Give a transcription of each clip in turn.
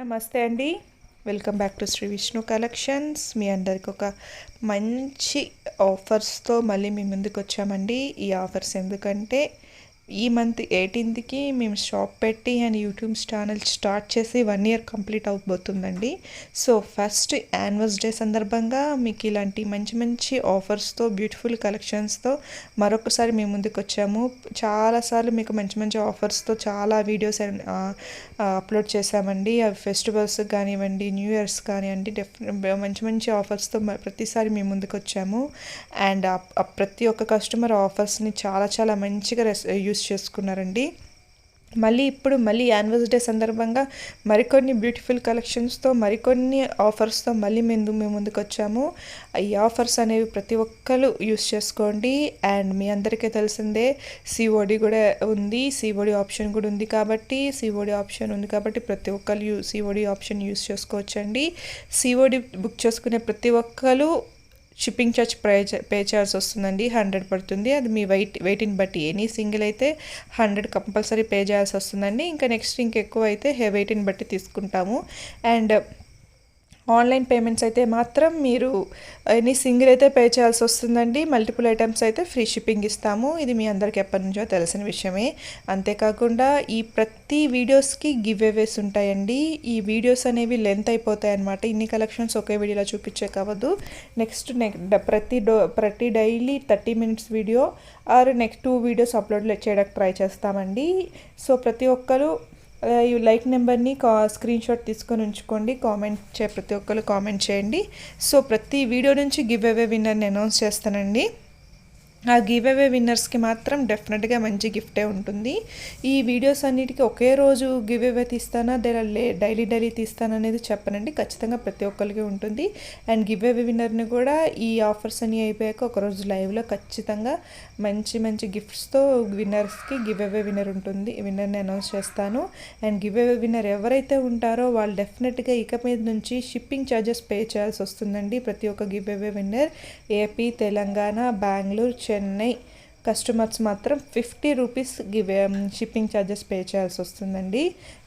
నమస్తే అండి. Welcome back to Sri Vishnu collections. మీ అందరికి ఒక మంచి ఆఫర్స్తో మళ్ళీ మీ ముందుకు వచ్చామండి. ఈ ఆఫర్స్ ఎందుకంటే ఈ మంత్ 18కి మేము షాప్ పెట్టి అండ్ యూట్యూబ్ ఛానల్ స్టార్ట్ చేసి 1 ఇయర్ కంప్లీట్ అవబోతుందండి. సో ఫస్ట్ యానివర్సరీ సందర్భంగా మీకు ఇలాంటి మంచి మంచి ఆఫర్స్తో బ్యూటిఫుల్ కలెక్షన్స్తో మరొకసారి మేము ముందుకు వచ్చాము. చాలాసార్లు మీకు మంచి మంచి ఆఫర్స్తో చాలా వీడియోస్ అప్లోడ్ చేశామండి. అవి ఫెస్టివల్స్ కానివ్వండి, న్యూ ఇయర్స్ కానివ్వండి, మంచి మంచి ఆఫర్స్తో ప్రతిసారి మేము ముందుకు వచ్చాము. అండ్ ప్రతి ఒక్క కస్టమర్ ఆఫర్స్ని చాలా మంచిగా యూస్ చేసుకున్నారండి. మళ్ళీ యానివర్సరీ సందర్భంగా మరికొన్ని బ్యూటిఫుల్ కలెక్షన్స్తో మరికొన్ని ఆఫర్స్తో మళ్ళీ మేము ముందుకు వచ్చాము. ఈ ఆఫర్స్ అనేవి ప్రతి ఒక్కరు యూస్ చేసుకోండి. అండ్ మీ అందరికీ తెలిసిందే సిఓడి కూడా ఉంది, సిఓడి ఆప్షన్ కూడా ఉంది. కాబట్టి ప్రతి ఒక్కరు సిఓడి ఆప్షన్ యూస్ చేసుకోవచ్చండి. సిఓడి బుక్ చేసుకునే ప్రతి ఒక్కరు షిప్పింగ్ ఛార్జ్ పే చేయాల్సి వస్తుందండి. 100 పడుతుంది. అది మీ వెయిట్ని బట్టి ఎనీ సింగిల్ అయితే 100 కంపల్సరీ పే చేయాల్సి వస్తుందండి. ఇంకా నెక్స్ట్ ఇంకెక్కువ అయితే వెయిట్ని బట్టి తీసుకుంటాము. అండ్ ఆన్లైన్ పేమెంట్స్ అయితే మాత్రం మీరు ఎనీ సింగిల్ అయితే పే చేయాల్సి వస్తుందండి. మల్టిపుల్ ఐటమ్స్ అయితే ఫ్రీ షిప్పింగ్ ఇస్తాము. ఇది మీ అందరికి ఎప్పటి నుంచో తెలిసిన విషయమే. అంతేకాకుండా ఈ ప్రతి వీడియోస్కి గివ్ అవేస్ ఉంటాయండి. ఈ వీడియోస్ అనేవి లెంత్ అయిపోతాయి అన్నమాట. ఇన్ని కలెక్షన్స్ ఒకే వీడియోలో చూపించే కావద్దు. ప్రతి daily 30 minutes video or next 2 videos upload చేయడానికి ట్రై చేస్తామండి. సో ప్రతి ఒక్కరు ఈ లైక్ నెంబర్ని స్క్రీన్ షాట్ తీసుకొని ఉంచుకోండి. ప్రతి ఒక్కరు కామెంట్ చేయండి. సో ప్రతి వీడియో నుంచి గివ్ అవే విన్నర్ని అనౌన్స్ చేస్తానండి. ఆ గివ్ అవే విన్నర్స్కి మాత్రం డెఫినెట్గా మంచి గిఫ్టే ఉంటుంది. ఈ వీడియోస్ అన్నిటికీ ఒకే రోజు గివ్ అవే తీస్తానా డైలీ తీస్తానా అనేది చెప్పనండి. ఖచ్చితంగా ప్రతి ఒక్కరికి ఉంటుంది. అండ్ గివ్ అవే విన్నర్ని కూడా ఈ ఆఫర్స్ అన్నీ అయిపోయాక ఒకరోజు లైవ్లో ఖచ్చితంగా మంచి గిఫ్ట్స్తో విన్నర్స్కి గివ్ అవే విన్నర్ని అనౌన్స్ చేస్తాను. అండ్ గివ్ అవే విన్నర్ ఎవరైతే ఉంటారో వాళ్ళు డెఫినెట్గా ఇక మీద నుంచి షిప్పింగ్ ఛార్జెస్ పే చేయాల్సి వస్తుందండి. ప్రతి ఒక్క give away winner AP, Telangana, Bengaluru, Chennai customers మాత్రం 50 రూపీస్ షిప్పింగ్ ఛార్జెస్ పే చేయాల్సి వస్తుందండి.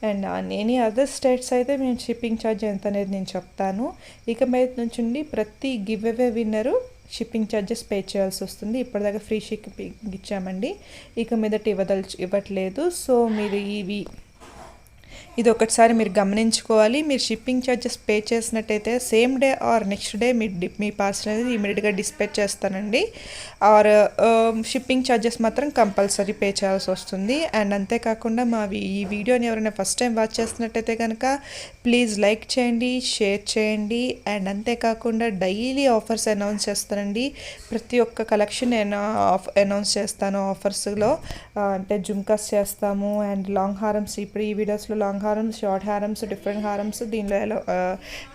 అండ్ ఎనీ అదర్ స్టేట్స్ అయితే మేము షిప్పింగ్ ఛార్జ్ ఎంత అనేది నేను చెప్తాను. ఇక మీద నుంచి ప్రతి గివ్ అవే విన్నరు షిప్పింగ్ ఛార్జెస్ పే చేయాల్సి వస్తుంది. ఇప్పటిదాకా ఫ్రీ షిప్పింగ్ ఇచ్చామండి. ఇక మీదట ఇవ్వట్లేదు. సో మీరు ఇది ఒకటిసారి మీరు గమనించుకోవాలి. మీరు షిప్పింగ్ ఛార్జెస్ పే చేసినట్టయితే same day or next day me parcel అనేది ఇమీడియట్గా డిస్పాచ్ చేస్తానండి. ఆర్ షిప్పింగ్ ఛార్జెస్ మాత్రం కంపల్సరీ పే చేయాల్సి వస్తుంది. అండ్ అంతేకాకుండా ఈ వీడియోని ఎవరైనా ఫస్ట్ టైం వాచ్ చేస్తున్నట్టయితే కనుక ప్లీజ్ లైక్ చేయండి, షేర్ చేయండి. అండ్ అంతేకాకుండా డైలీ ఆఫర్స్ అనౌన్స్ చేస్తానండి. ప్రతి ఒక్క కలెక్షన్ నేను అనౌన్స్ చేస్తాను ఆఫర్స్లో. అంటే జుమ్కాస్ చేస్తాము అండ్ లాంగ్ హారమ్స్. ఇప్పుడు ఈ వీడియోస్లో లాంగ్ హారమ్స్, షార్ట్ హారమ్స్, డిఫరెంట్ హారమ్స్ దీనిలో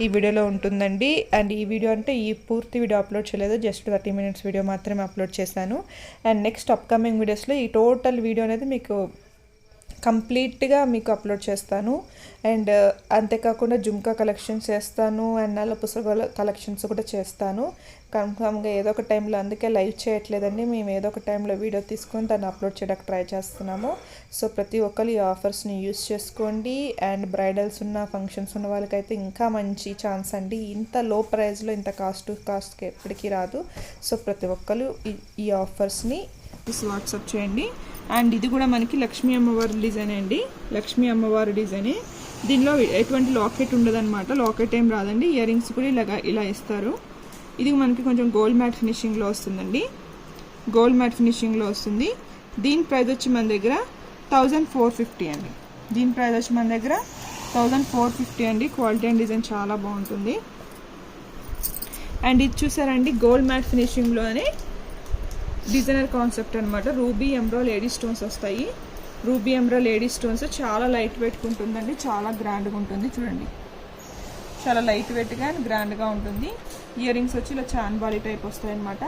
ఈ వీడియోలో ఉంటుందండి. అండ్ ఈ వీడియో అంటే ఈ పూర్తి వీడియో అప్లోడ్ చేయలేదు, జస్ట్ 30 మినిట్స్ వీడియో మాత్రమే అప్లోడ్ చేశాను. అండ్ నెక్స్ట్ అప్కమింగ్ వీడియోస్లో ఈ టోటల్ వీడియో అనేది మీకు కంప్లీట్గా అప్లోడ్ చేస్తాను. అండ్ అంతేకాకుండా జుమ్కా కలెక్షన్స్ చేస్తాను అండ్ నల్ల పుస్తకాల కలెక్షన్స్ కూడా చేస్తాను కన్ఫామ్గా ఏదో ఒక టైంలో. అందుకే లైవ్ చేయట్లేదండి, మేము ఏదో ఒక టైంలో వీడియో తీసుకొని దాన్ని అప్లోడ్ చేయడానికి ట్రై చేస్తున్నాము. సో ప్రతి ఒక్కరు ఈ ఆఫర్స్ని యూస్ చేసుకోండి. అండ్ బ్రైడల్స్ ఉన్న ఫంక్షన్స్ ఉన్న వాళ్ళకైతే ఇంకా మంచి ఛాన్స్ అండి. ఇంత లో ప్రైస్లో ఇంత కాస్ట్కి ఎప్పటికీ రాదు. సో ప్రతి ఒక్కరు ఈ ఆఫర్స్ని వాట్సాప్ చేయండి. అండ్ ఇది కూడా మనకి లక్ష్మీ అమ్మవారి డిజైన్ అండి. లక్ష్మీ అమ్మవారి డిజైనే. దీనిలో ఎటువంటి లాకెట్ ఉండదన్నమాట. లాకెట్ ఏం రాదండి. ఇయర్ రింగ్స్ కూడా ఇలా ఇస్తారు. ఇది మనకి కొంచెం గోల్డ్ మ్యాట్ ఫినిషింగ్లో వస్తుందండి. గోల్డ్ మ్యాట్ ఫినిషింగ్లో వస్తుంది. దీని ప్రైస్ వచ్చి మన దగ్గర 1450 అండి. దీని ప్రైస్ వచ్చి మన దగ్గర 1450 అండి. క్వాలిటీ అండ్ డిజైన్ చాలా బాగుంటుంది. అండ్ ఇది చూసారండి గోల్డ్ మ్యాట్ ఫినిషింగ్లోనే డిజైనర్ కాన్సెప్ట్ అనమాట. రూబీ ఎంబ్రా లేడీ స్టోన్స్ వస్తాయి. రూబీ ఎంబ్రా లేడీ స్టోన్స్ చాలా లైట్ వెయిట్గా ఉంటుందండి. చాలా గ్రాండ్గా ఉంటుంది. చూడండి, చాలా లైట్ వెయిట్గా అండ్ గ్రాండ్గా ఉంటుంది. ఇయర్ రింగ్స్ వచ్చి ఇలా చాన్బాలి టైప్ వస్తాయి అనమాట.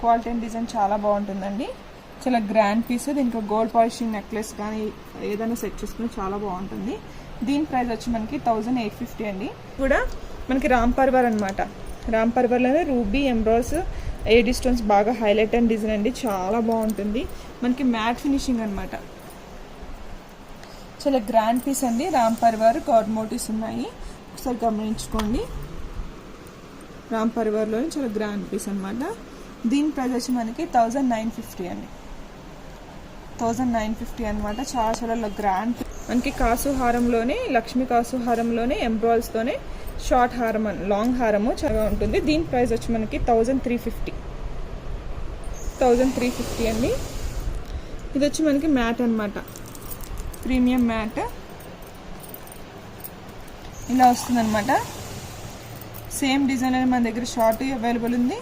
క్వాలిటీ అండ్ డిజైన్ చాలా బాగుంటుందండి. చాలా గ్రాండ్ పీస్. దీనికి గోల్డ్ పాలిషింగ్ నెక్లెస్ కానీ ఏదైనా సెట్ చేసుకుని చాలా బాగుంటుంది. దీని ప్రైస్ వచ్చి మనకి 1850 అండి. కూడా మనకి రామ్ పర్వర్ అనమాట. రామ్ పర్వర్లోనే రూబీ ఎంబ్రాస్ ఏడీ స్టోన్స్ బాగా హైలైట్ అండ్ డిజైన్ అండి. చాలా బాగుంటుంది. మనకి మ్యాట్ ఫినిషింగ్ అనమాట. చాలా గ్రాండ్ పీస్ అండి. రామ్ పరివార్ గాడ్ మోటివ్స్ ఉన్నాయి, ఒకసారి గమనించుకోండి. రామ్ పరివార్లోని చాలా గ్రాండ్ పీస్ అనమాట. దీని ప్రైస్ వచ్చి మనకి 1950 అండి. 1950 అనమాట. చాలా చాలా గ్రాండ్. మనకి కాసు హారంలోనే, లక్ష్మీ కాసు హారంలోనే ఎంబ్రాయిడ్స్తోనే షార్ట్ హారం, లాంగ్ హారము చాలా ఉంటుంది. దీని ప్రైస్ వచ్చి మనకి 1350. 1350 అండి. ఇది వచ్చి మనకి మ్యాట్ అనమాట, ప్రీమియం మ్యాట్ ఇలా వస్తుంది అనమాట. సేమ్ డిజైన్ అని మన దగ్గర షార్ట్ అవైలబుల్ ఉంది,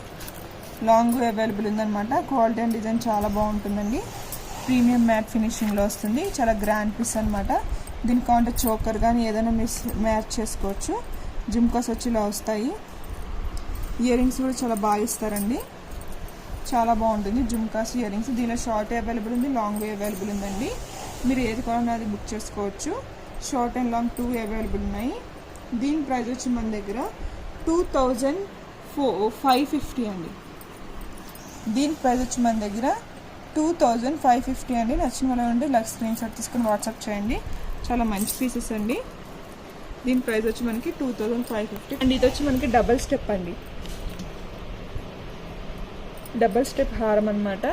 లాంగ్ అవైలబుల్ ఉందన్నమాట. క్వాలిటీ అండ్ డిజైన్ చాలా బాగుంటుందండి. ప్రీమియం మ్యాట్ ఫినిషింగ్లో వస్తుంది. చాలా గ్రాండ్ పీస్ అనమాట. దీని కాంటే చోకర్ కానీ ఏదైనా మ్యాచ్ చేసుకోవచ్చు. జిమ్కాస్ వచ్చి ఇలా వస్తాయి. ఇయర్ రింగ్స్ కూడా చాలా బాగా ఇస్తారండి, చాలా బాగుంటుంది. జిమ్కాస్ ఇయర్ రింగ్స్ దీనిలో షార్ట్ అవైలబుల్ ఉంది, లాంగ్ అవైలబుల్ ఉందండి. మీరు ఏది కావాలన్నా అది బుక్ చేసుకోవచ్చు. షార్ట్ అండ్ లాంగ్ 2 అవైలబుల్ ఉన్నాయి. దీని ప్రైస్ వచ్చి మన దగ్గర 2550 అండి. దీని ప్రైస్ వచ్చి మన దగ్గర 2550 అండి. నచ్చిన వాళ్ళు ఉంటే ఇలా స్క్రీన్ షాట్ తీసుకొని వాట్సాప్ చేయండి. చాలా మంచి పీసెస్ అండి. దీని ప్రైస్ వచ్చి మనకి 2550 అండ్ ఇది వచ్చి మనకి డబల్ స్టెప్ అండి, డబల్ స్టెప్ హారం అనమాట.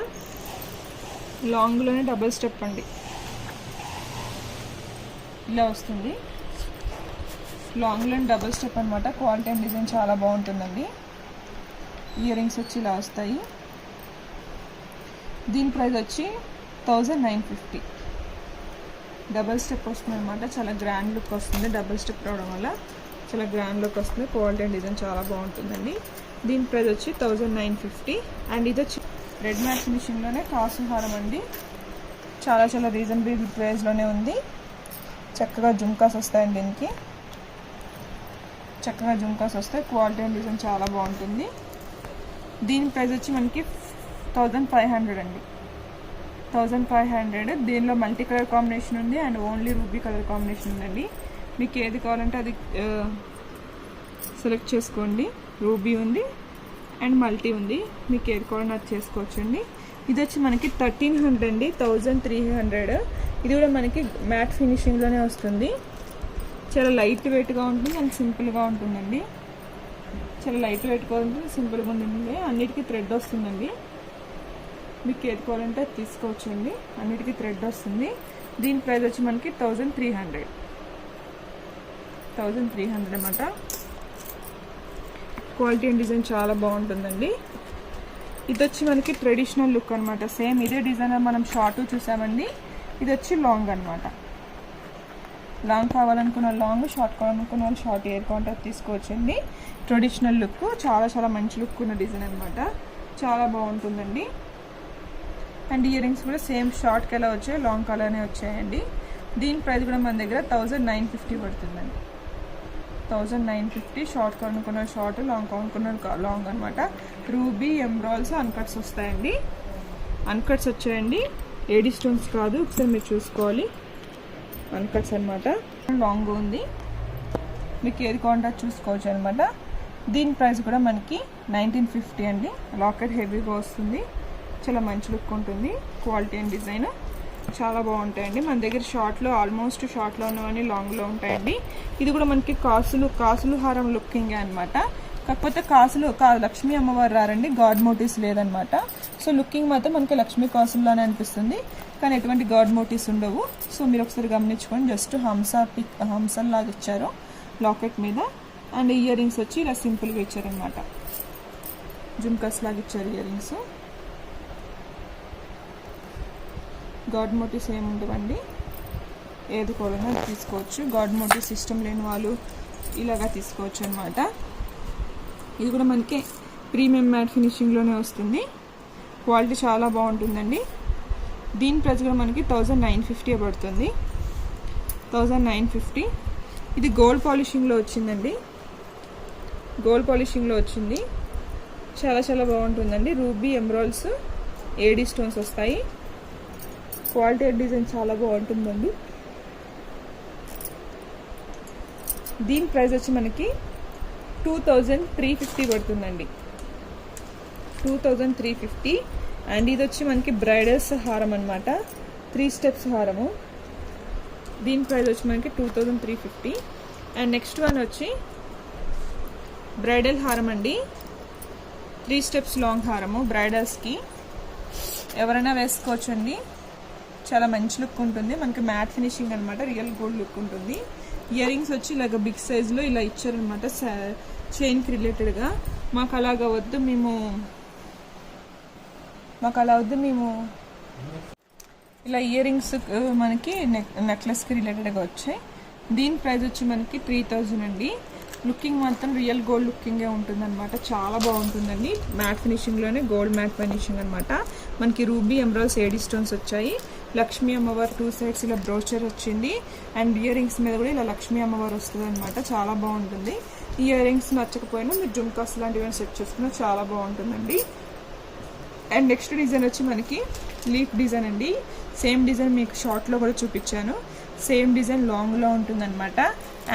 లాంగ్లోనే డబల్ స్టెప్ అండి, ఇలా వస్తుంది. లాంగ్లోనే డబల్ స్టెప్ అనమాట. క్వాలిటీ అండ్ డిజైన్ చాలా బాగుంటుందండి. ఇయర్ రింగ్స్ వచ్చి ఇలా వస్తాయి. దీని ప్రైస్ వచ్చి 1950. డబల్ స్టెప్ వస్తుంది అనమాట. చాలా గ్రాండ్ లుక్ వస్తుంది. డబల్ స్టెప్ రావడం వల్ల చాలా గ్రాండ్ లుక్ వస్తుంది. క్వాలిటీ అండ్ డిజైన్ చాలా బాగుంటుందండి. దీని ప్రైస్ వచ్చి 1950 అండ్ ఇది వచ్చి రెడ్ మ్యాట్ ఫినిషింగ్లోనే కాసు హారం అండి. చాలా చాలా రీజనబుల్ ప్రైస్లోనే ఉంది. చక్కగా జుమ్కాస్ వస్తాయండి. దీనికి చక్కగా జుమ్కాస్ వస్తాయి. క్వాలిటీ అండ్ డిజైన్ చాలా బాగుంటుంది. దీని ప్రైస్ వచ్చి మనకి 1500 అండి. 1500. దీనిలో మల్టీ కలర్ కాంబినేషన్ ఉంది and only ruby colour combination ఉందండి. మీకు ఏది కావాలంటే అది సెలెక్ట్ చేసుకోండి. రూబీ ఉంది అండ్ మల్టీ ఉంది, మీకు ఏది కావాలంటే అది చేసుకోవచ్చండి. ఇది వచ్చి మనకి 1300 అండి. 1300. ఇది కూడా మనకి మ్యాట్ ఫినిషింగ్లోనే వస్తుంది. చాలా లైట్ వెయిట్గా ఉంటుంది అండ్ సింపుల్గా ఉంటుందండి. చాలా లైట్ వెయిట్గా ఉంటుంది, సింపుల్గా ఉంటుంది. అన్నిటికీ థ్రెడ్ వస్తుందండి. మీకు ఏది కావాలంటే అది తీసుకోవచ్చండి. అన్నిటికీ థ్రెడ్ వస్తుంది. దీని ప్రైస్ వచ్చి మనకి 1300. 1300 అన్నమాట. క్వాలిటీ అండ్ డిజైన్ చాలా బాగుంటుందండి. ఇది వచ్చి మనకి ట్రెడిషనల్ లుక్ అనమాట. సేమ్ ఇదే డిజైన్ మనం షార్ట్ చూసామండి. ఇది వచ్చి లాంగ్ అనమాట. లాంగ్ కావాలనుకున్న లాంగ్, షార్ట్ కావాలనుకున్న వాళ్ళు షార్ట్, ఎయిర్ కౌంటర్ తీసుకోవచ్చండి. ట్రెడిషనల్ లుక్, చాలా చాలా మంచి లుక్ ఉన్న డిజైన్ అనమాట. చాలా బాగుంటుందండి. అండ్ ఇయర్ రింగ్స్ కూడా సేమ్ షార్ట్కి ఎలా వచ్చాయి లాంగ్ కలర్నే వచ్చాయండి. దీని ప్రైస్ కూడా మన దగ్గర 1950 పడుతుందండి. 1950. షార్ట్ కొనుక్కున్న షార్ట్, లాంగ్ కొనుక్కున్న లాంగ్ అనమాట. రూబీ ఎంబ్రాయిడ్స్ అన్కట్స్ వస్తాయండి. అన్కట్స్ వచ్చాయండి, ఏడీ స్టోన్స్ కాదు, ఒకసారి మీరు చూసుకోవాలి. అన్కట్స్ అనమాట. లాంగ్ ఉంది, మీకు ఏది కాంటాక్ట్ చూసుకోవచ్చు అనమాట. దీని ప్రైస్ కూడా మనకి 1950 అండి. లాకెట్ హెవీగా వస్తుంది, చాలా మంచి లుక్ ఉంటుంది. క్వాలిటీ అండ్ డిజైన్ చాలా బాగుంటాయండి. మన దగ్గర షార్ట్లో ఆల్మోస్ట్ షార్ట్లో ఉన్నవన్నీ లాంగ్లో ఉంటాయండి. ఇది కూడా మనకి కాసులు హారం లుకింగే అనమాట. కాకపోతే లక్ష్మీ అమ్మవారు రారండి, గాడ్ మోటివ్స్ లేదనమాట. సో లుకింగ్ మాత్రం మనకి లక్ష్మీ కాసుల్లోనే అనిపిస్తుంది, కానీ ఎటువంటి గాడ్ మోటివ్స్ ఉండవు. సో మీరు ఒకసారి గమనించుకోండి. జస్ట్ హంసల్లాగా ఇచ్చారు లాకెట్ మీద. అండ్ ఇయర్ రింగ్స్ వచ్చి ఇలా సింపుల్గా ఇచ్చారనమాట. జుమ్కాస్ లాగా ఇచ్చారు ఇయర్ రింగ్స్. గాడ్ మోటివ్స్ ఏమి ఉండవండి, ఏది కావాలన్నా తీసుకోవచ్చు. గాడ్ మోటివ్స్ ఇష్టం లేని వాళ్ళు ఇలాగా తీసుకోవచ్చు అనమాట. ఇది కూడా మనకి ప్రీమియం మ్యాట్ ఫినిషింగ్లోనే వస్తుంది. క్వాలిటీ చాలా బాగుంటుందండి. దీని ప్రైస్ కూడా మనకి 1950 పడుతుంది. 1950. ఇది గోల్డ్ పాలిషింగ్లో వచ్చిందండి. గోల్డ్ పాలిషింగ్లో వచ్చింది. చాలా చాలా బాగుంటుందండి. రూబీ ఎమరాల్డ్స్ ఏడీ స్టోన్స్ వస్తాయి. క్వాలిటీ డిజైన్ చాలా బాగుంటుందండి. దీని ప్రైస్ వచ్చి మనకి 2350 పడుతుందండి. 2350. అండ్ ఇది వచ్చి మనకి బ్రైడల్స్ హారం అనమాట. 3 స్టెప్స్ హారము. దీని ప్రైస్ వచ్చి మనకి 2350. అండ్ నెక్స్ట్ వన్ వచ్చి బ్రైడల్ హారం అండి, 3 స్టెప్స్ లాంగ్ హారము. బ్రైడల్స్కి ఎవరైనా వేసుకోవచ్చు అండి, చాలా మంచి లుక్ ఉంటుంది. మనకి మ్యాట్ ఫినిషింగ్ అనమాట, రియల్ గోల్డ్ లుక్ ఉంటుంది. ఇయర్ రింగ్స్ వచ్చి ఇలాగ బిగ్ సైజులో ఇలా ఇచ్చారనమాట, చైన్కి రిలేటెడ్గా. మాకు అలా వద్దు మేము ఇలా ఇయర్ రింగ్స్ మనకి నెక్లెస్కి రిలేటెడ్గా వచ్చాయి. దీని ప్రైస్ వచ్చి మనకి 3000 అండి. లుకింగ్ మాత్రం రియల్ గోల్డ్ లుకింగే ఉంటుంది అనమాట, చాలా బాగుంటుందండి. మ్యాట్ ఫినిషింగ్లోనే గోల్డ్ మ్యాట్ ఫినిషింగ్ అనమాట. మనకి రూబీ ఎమరాల్డ్స్ ఏడీ స్టోన్స్ వచ్చాయి. లక్ష్మీ అమ్మవారు 2 సైడ్స్ ఇలా బ్రోచర్ వచ్చింది. అండ్ ఇయర్ రింగ్స్ మీద కూడా ఇలా లక్ష్మీ అమ్మవారు వస్తుంది అనమాట, చాలా బాగుంటుంది. ఇయర్ రింగ్స్ నచ్చకపోయినా మీరు జుమ్కాస్ లాంటివి సెట్ చేసుకున్నా చాలా బాగుంటుందండి. అండ్ నెక్స్ట్ డిజైన్ వచ్చి మనకి లీఫ్ డిజైన్ అండి. సేమ్ డిజైన్ మీకు షార్ట్లో కూడా చూపించాను, సేమ్ డిజైన్ లాంగ్లో ఉంటుందన్నమాట.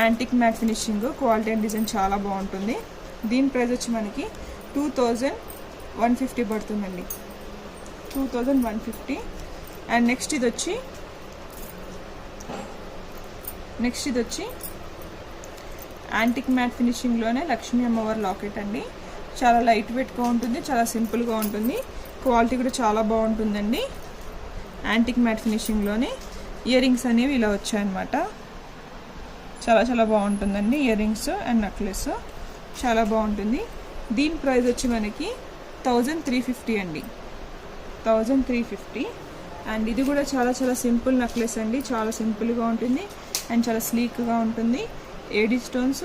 Antique matt finishing, quality and design చాలా బాగుంటుంది. దీని ప్రైస్ వచ్చి మనకి 2150 పడుతుందండి, 2150. అండ్ నెక్స్ట్ ఇది వచ్చి యాంటిక్ మ్యాట్ ఫినిషింగ్లోనే లక్ష్మీ అమ్మవారి లాకెట్ అండి. చాలా లైట్ వెయిట్గా ఉంటుంది, చాలా సింపుల్గా ఉంటుంది. క్వాలిటీ కూడా చాలా బాగుంటుందండి. యాంటిక్ మ్యాట్ ఫినిషింగ్లోనే ఇయర్ రింగ్స్ అనేవి ఇలా వచ్చాయన్నమాట, చాలా చాలా బాగుంటుందండి. ఇయర్ రింగ్స్ అండ్ నెక్లెస్ చాలా బాగుంటుంది. దీని ప్రైస్ వచ్చి మనకి 1350 అండి, 1350. అండ్ ఇది కూడా చాలా చాలా సింపుల్ నెక్లెస్ అండి, చాలా సింపుల్గా ఉంటుంది అండ్ చాలా స్లీక్గా ఉంటుంది. ఏడీ స్టోన్స్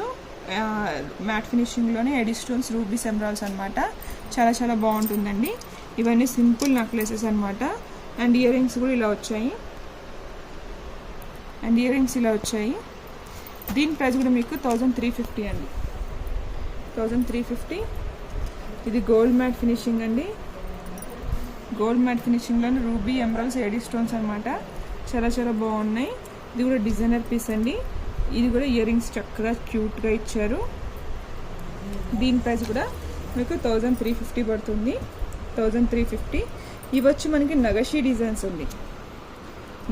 మ్యాట్ ఫినిషింగ్లోనే ఏడీ స్టోన్స్ రూబీస్ ఎమరాల్డ్స్ అనమాట, చాలా చాలా బాగుంటుందండి. ఇవన్నీ సింపుల్ నెక్లెసెస్ అనమాట. అండ్ ఇయర్ రింగ్స్ కూడా ఇలా వచ్చాయి. దీని ప్రైస్ కూడా మీకు 1350 అండి, 1350. ఇది గోల్డ్ మ్యాట్ ఫినిషింగ్ అండి, గోల్డ్ మ్యాట్ ఫినిషింగ్లోనే రూబీ ఎమరాల్డ్స్ ఏడీ స్టోన్స్ అనమాట, చాలా చాలా బాగున్నాయి. ఇది కూడా డిజైనర్ పీస్ అండి. ఇది కూడా ఇయర్ రింగ్స్ చక్కగా క్యూట్గా ఇచ్చారు. దీని ప్రైస్ కూడా మీకు 1350 పడుతుంది, 1350. ఇవి వచ్చి మనకి నగషీ డిజైన్స్ అండి,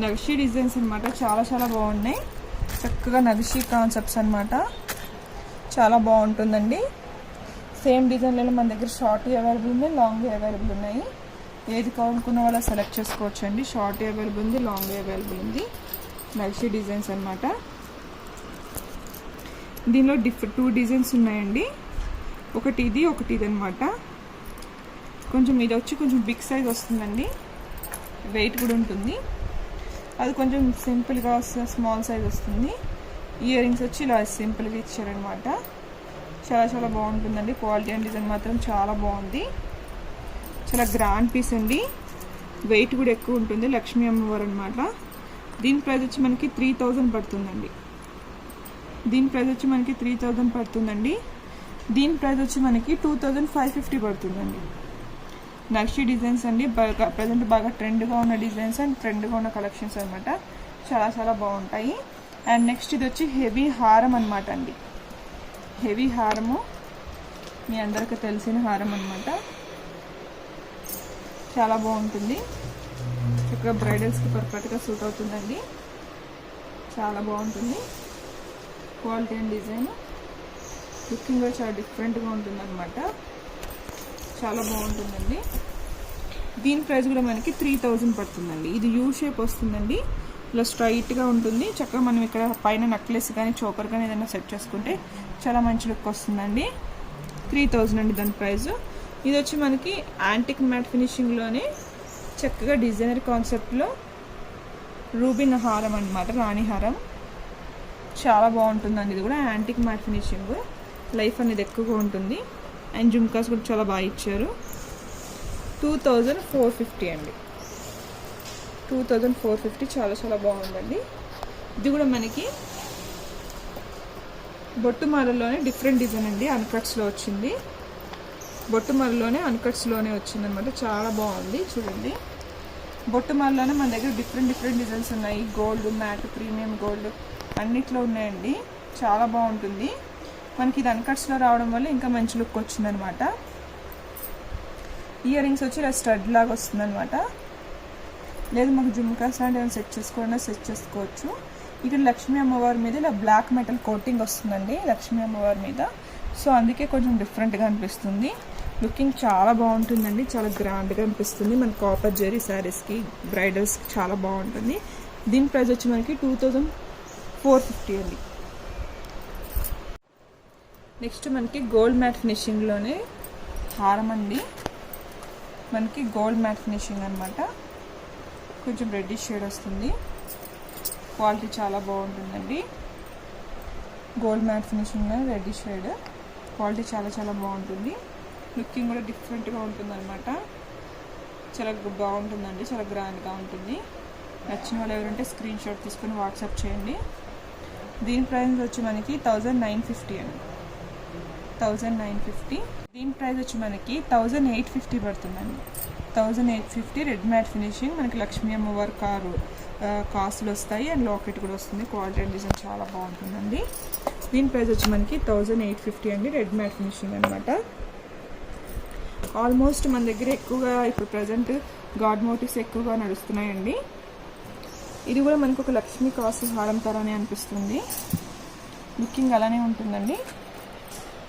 నగషీ డిజైన్స్ అనమాట, చాలా చాలా బాగున్నాయి. చక్కగా నగషీ కాన్సెప్ట్స్ అనమాట, చాలా బాగుంటుందండి. సేమ్ డిజైన్లలో మన దగ్గర షార్ట్ అవైలబుల్ ఉంది, లాంగ్ అవైలబుల్ ఉన్నాయి. ఏది కావాలనుకున్న వాళ్ళ సెలెక్ట్ చేసుకోవచ్చు అండి. షార్ట్ అవైలబుల్ ఉంది, లాంగ్ అవైలబుల్ ఉంది. నగషీ డిజైన్స్ అనమాట. దీనిలో 2 డిజైన్స్ ఉన్నాయండి, ఒకటి ఇది అనమాట. కొంచెం ఇది వచ్చి కొంచెం బిగ్ సైజ్ వస్తుందండి, వెయిట్ కూడా ఉంటుంది. అది కొంచెం సింపుల్గా వస్తుంది, స్మాల్ సైజ్ వస్తుంది. ఇయర్ రింగ్స్ వచ్చి ఇలా సింపుల్గా ఇచ్చారనమాట, చాలా చాలా బాగుంటుందండి. క్వాలిటీ అండ్ డిజైన్ మాత్రం చాలా బాగుంది, చాలా గ్రాండ్ పీస్ అండి. వెయిట్ కూడా ఎక్కువ ఉంటుంది, లక్ష్మీ అమ్మవారు అనమాట. దీని ప్రైస్ వచ్చి మనకి 3000 పడుతుందండి, దీని ప్రైస్ వచ్చి మనకి 3000 పడుతుందండి. దీని ప్రైస్ వచ్చి మనకి 2550 పడుతుందండి. నక్షి డిజైన్స్ అండి, ప్రజెంట్ బాగా ట్రెండ్గా ఉన్న డిజైన్స్ అండ్ ట్రెండ్గా ఉన్న కలెక్షన్స్ అనమాట, చాలా చాలా బాగుంటాయి. అండ్ నెక్స్ట్ ఇది వచ్చి హెవీ హారం అనమాట అండి, హెవీ హారము మీ అందరికీ తెలిసిన హారం అనమాట, చాలా బాగుంటుంది. ఇక్కడ బ్రైడల్స్కి పర్ఫెక్ట్గా సూట్ అవుతుందండి, చాలా బాగుంటుంది. క్వాలిటీ అండ్ డిజైన్ లుకింగ్ కూడా చాలా డిఫరెంట్గా ఉంటుంది అనమాట, చాలా బాగుంటుందండి. దీని ప్రైస్ కూడా మనకి 3000 పడుతుందండి. ఇది యూ షేప్ వస్తుందండి, ఇలా స్ట్రైట్గా ఉంటుంది. చక్కగా మనం ఇక్కడ పైన నెక్లెస్ కానీ చోకర్ కానీ ఏదైనా సెట్ చేసుకుంటే చాలా మంచి లుక్ వస్తుందండి. 3000 అండి దాని ప్రైస్. ఇది వచ్చి మనకి యాంటిక్ మ్యాట్ ఫినిషింగ్లోనే చక్కగా డిజైనర్ కాన్సెప్ట్లో రూబిన్ హారం అనమాట, రాణి హారం, చాలా బాగుంటుందండి. ఇది కూడా యాంటిక్ మ్యాట్ ఫినిషింగ్, లైఫ్ అనేది ఎక్కువగా ఉంటుంది. అండ్ జుమ్కాస్ కూడా చాలా బాగా ఇచ్చారు. 2450 అండి, 2450, చాలా చాలా బాగుందండి. ఇది కూడా మనకి బొట్టుమాలలోనే డిఫరెంట్ డిజైన్ అండి, అన్కట్స్లో వచ్చింది. బొట్టుమాలలోనే అన్కట్స్లోనే వచ్చింది అనమాట, చాలా బాగుంది. చూడండి, బొట్టుమాలలోనే మన దగ్గర డిఫరెంట్ డిజైన్స్ ఉన్నాయి. గోల్డ్, మ్యాట్, ప్రీమియం గోల్డ్ అన్నిట్లో ఉన్నాయండి, చాలా బాగుంటుంది. మనకి ఇది అన్కట్స్లో రావడం వల్ల ఇంకా మంచి లుక్ వచ్చిందనమాట. ఇయర్ రింగ్స్ వచ్చి ఇలా స్టడ్ లాగా వస్తుందన్నమాట. లేదు మాకు జుమ్కాస్ లాంటి ఏమైనా సెట్ చేసుకోవాలన్నా సెట్ చేసుకోవచ్చు. ఇక్కడ లక్ష్మీ అమ్మవారి మీద ఇలా బ్లాక్ మెటల్ కోటింగ్ వస్తుందండి లక్ష్మీ అమ్మవారి మీద. సో అందుకే కొంచెం డిఫరెంట్గా అనిపిస్తుంది. లుకింగ్ చాలా బాగుంటుందండి, చాలా గ్రాండ్గా అనిపిస్తుంది. మన కాపర్ జెరీ శారీస్కి, బ్రైడల్స్కి చాలా బాగుంటుంది. దీని ప్రైస్ వచ్చి మనకి 2450 అండి. నెక్స్ట్ మనకి గోల్డ్ మ్యాట్ ఫినిషింగ్లోనే హారం అండి. మనకి గోల్డ్ మ్యాట్ ఫినిషింగ్ అనమాట. కొంచెం రెడ్డిష్ షేడ్ వస్తుంది. క్వాలిటీ చాలా బాగుంటుందండి. Gold matt finishing reddish shade, quality చాలా చాలా బాగుంటుంది. లుకింగ్ కూడా డిఫరెంట్గా ఉంటుంది అనమాట. చాలా బాగుంటుందండి, చాలా గ్రాండ్గా ఉంటుంది. నచ్చిన వాళ్ళు ఎవరంటే స్క్రీన్ షాట్ తీసుకొని వాట్సాప్ చేయండి. దీని ప్రైస్ వచ్చి మనకి 1950 అండి. 1950. దీని ప్రైస్ వచ్చి మనకి 1850 పడుతుందండి. 1850 రెడ్ మ్యాట్ ఫినిషింగ్. మనకి లక్ష్మీ అమ్మవారి కాసులు వస్తాయి అండ్ లాకెట్ కూడా వస్తుంది. క్వాలిటీ అండ్ డిజైన్ చాలా బాగుంటుందండి. దీని ప్రైస్ వచ్చి మనకి 1850 అండి. రెడ్ మ్యాట్ ఫినిషింగ్ అనమాట. ఆల్మోస్ట్ మన దగ్గర ఎక్కువగా ఇప్పుడు ప్రజెంట్ గాడ్ మోటివ్స్ ఎక్కువగా నడుస్తున్నాయండి. ఇది కూడా మనకు ఒక లక్ష్మీ కాసు హారం తరానే అనిపిస్తుంది. లుకింగ్ అలానే ఉంటుందండి.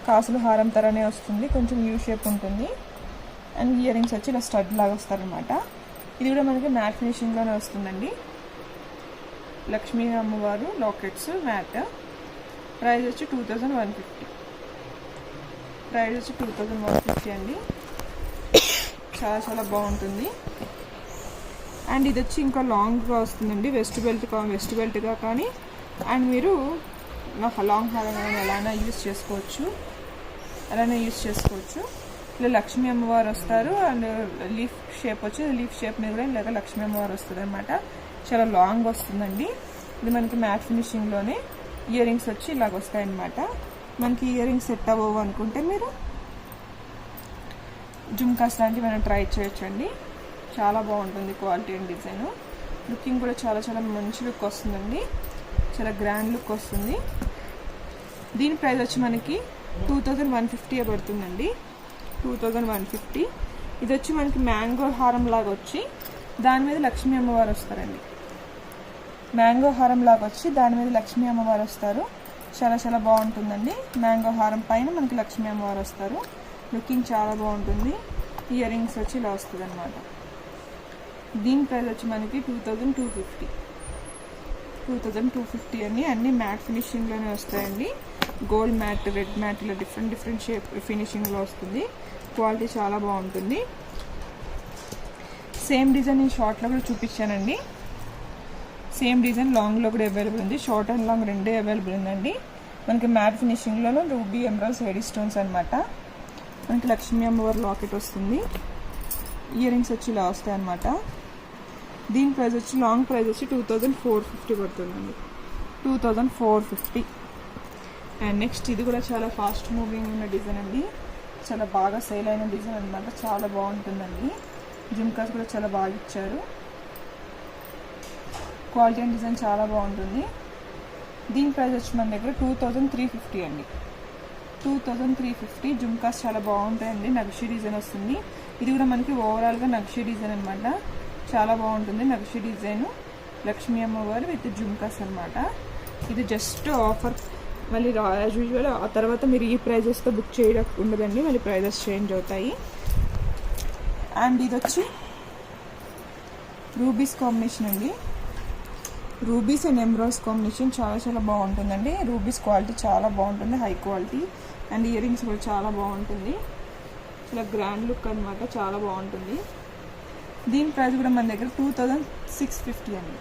కాసులు హారం తరానే వస్తుంది. కొంచెం యూ షేప్ ఉంటుంది అండ్ ఇయర్ రింగ్స్ వచ్చి ఇలా స్టడ్ లాగా వస్తారనమాట. ఇది కూడా మనకి మ్యాట్ ఫినిషింగ్లోనే వస్తుందండి. లక్ష్మీ అమ్మవారు లాకెట్స్ మ్యాట్. ప్రైస్ వచ్చి 2150. ప్రైస్ వచ్చి 2150 అండి. చాలా చాలా బాగుంటుంది. అండ్ ఇది వచ్చి ఇంకా లాంగ్గా వస్తుందండి. వెస్ట్ బెల్ట్గా కానీ అండ్ మీరు లాంగ్ హారం ఎలానే యూస్ చేసుకోవచ్చు. ఇలా లక్ష్మీ అమ్మవారు వస్తారు అండ్ లీఫ్ షేప్ వచ్చి లీఫ్ షేప్ మీద కూడా ఇలాగ లక్ష్మీ అమ్మవారు వస్తుంది అనమాట. చాలా లాంగ్ వస్తుందండి. ఇది మనకి మ్యాట్ ఫినిషింగ్లోనే ఇయర్ రింగ్స్ వచ్చి ఇలాగ వస్తాయన్నమాట. మనకి ఇయర్ రింగ్స్ సెట్ అవ్వవు అనుకుంటే మీరు జుమ్కాస్ లాంటివి మనం ట్రై చేయొచ్చండి. చాలా బాగుంటుంది క్వాలిటీ అండ్ డిజైన్. లుకింగ్ కూడా చాలా చాలా మంచి లుక్ వస్తుందండి. చాలా గ్రాండ్ లుక్ వస్తుంది. దీని ప్రైస్ వచ్చి మనకి 2150 పడుతుందండి. 2150. ఇది వచ్చి మనకి మ్యాంగో హారం లాగా వచ్చి దాని మీద లక్ష్మీ అమ్మవారు వస్తారండి. మ్యాంగో హారం లాగా వచ్చి దాని మీద లక్ష్మీ అమ్మవారు వస్తారు. చాలా చాలా బాగుంటుందండి. మ్యాంగో హారం పైన మనకి లక్ష్మీ అమ్మవారు వస్తారు. లుకింగ్ చాలా బాగుంటుంది. ఇయర్ రింగ్స్ వచ్చి ఇలా వస్తుంది అనమాట. దీని ప్రైస్ వచ్చి మనకి 2250 అని. అన్ని మ్యాట్ ఫినిషింగ్లోనే వస్తాయండి. గోల్డ్ మ్యాట్, రెడ్ మ్యాట్ ఇలా డిఫరెంట్ షేప్ ఫినిషింగ్లో వస్తుంది. క్వాలిటీ చాలా బాగుంటుంది. సేమ్ డిజైన్ నేను షార్ట్లో కూడా చూపించానండి. సేమ్ డిజైన్ లాంగ్లో కూడా అవైలబుల్ ఉంది. షార్ట్ అండ్ లాంగ్ రెండే అవైలబుల్ ఉందండి. మనకి మ్యాట్ ఫినిషింగ్లోనూ రూబీ ఎమరాల్డ్స్ హెడీ స్టోన్స్ అనమాట. మనకి లక్ష్మీ అమ్మవారి లాకెట్ వస్తుంది. ఇయర్ రింగ్స్ వచ్చి ఇలా వస్తాయి అనమాట. దీని ప్రైస్ వచ్చి లాంగ్ ప్రైస్ వచ్చి 2450 పడుతుందండి. 2450. అండ్ నెక్స్ట్ ఇది కూడా చాలా ఫాస్ట్ మూవింగ్ ఉన్న డిజైన్ అండి. చాలా బాగా సేల్ అయిన డిజైన్ అనమాట. చాలా బాగుంటుందండి. జుమ్కాస్ కూడా చాలా బాగా ఇచ్చారు. క్వాలిటీ అండ్ డిజైన్ చాలా బాగుంటుంది. దీని ప్రైస్ వచ్చి మన దగ్గర 2350 అండి. 2350. జుమ్కాస్ చాలా బాగుంటాయండి. నక్షి డిజైన్ వస్తుంది. ఇది కూడా మనకి ఓవరాల్గా నక్షి డిజైన్ అనమాట. చాలా బాగుంటుంది నక్షి డిజైన్. లక్ష్మీ అమ్మవారు విత్ జుమ్కాస్ అనమాట. ఇది జస్ట్ ఆఫర్. మళ్ళీ యాజ్ యూజువల్ ఆ తర్వాత మీరు ఈ ప్రైజెస్తో బుక్ చేయడం ఉండదండి. మళ్ళీ ప్రైజెస్ చేంజ్ అవుతాయి. అండ్ ఇది వచ్చి రూబీస్ కాంబినేషన్ అండి. రూబీస్ అండ్ ఎమరాల్డ్స్ కాంబినేషన్ చాలా చాలా బాగుంటుందండి. రూబీస్ క్వాలిటీ చాలా బాగుంటుంది, high quality. And ear rings కూడా చాలా బాగుంటుంది. చాలా గ్రాండ్ లుక్ అనమాట. చాలా బాగుంటుంది. దీని ప్రైస్ కూడా మన దగ్గర 2650 అండి.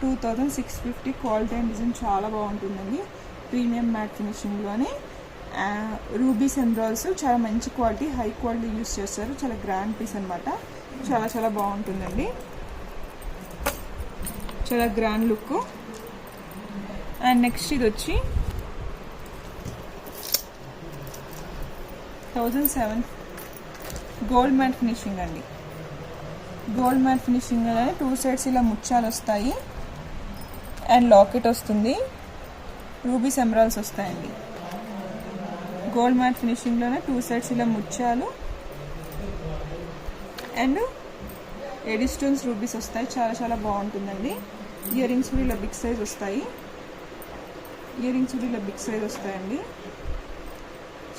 2650. క్వాలిటీ అండ్ డిజైన్ చాలా బాగుంటుందండి. ప్రీమియం మ్యాట్ ఫినిషింగ్లోనే రూబీస్ ఎమరాల్డ్స్ చాలా మంచి క్వాలిటీ, హై క్వాలిటీ యూస్ చేస్తారు. చాలా గ్రాండ్ పీస్ అనమాట. చాలా చాలా బాగుంటుందండి. చాలా గ్రాండ్ లుక్. అండ్ నెక్స్ట్ ఇది వచ్చి 1007 గోల్డ్ మ్యాట్ ఫినిషింగ్ అండి. గోల్డ్ మ్యాట్ ఫినిషింగ్ అనేది 2 సైడ్స్ ఇలా ముత్యాలు వస్తాయి అండ్ లాకెట్ వస్తుంది. రూబీస్ ఎమరాల్డ్స్ వస్తాయండి. గోల్డ్ మ్యాట్ ఫినిషింగ్లోనే 2 సైడ్స్ ఇలా ముత్యాలు అండ్ ఎడీ స్టోన్స్ రూబీస్ వస్తాయి. చాలా చాలా బాగుంటుందండి. ఇయర్ రింగ్స్ కూడా ఇలా బిగ్ సైజ్ వస్తాయి. ఇయర్ రింగ్స్ కూడా ఇలా బిగ్ సైజ్ వస్తాయండి.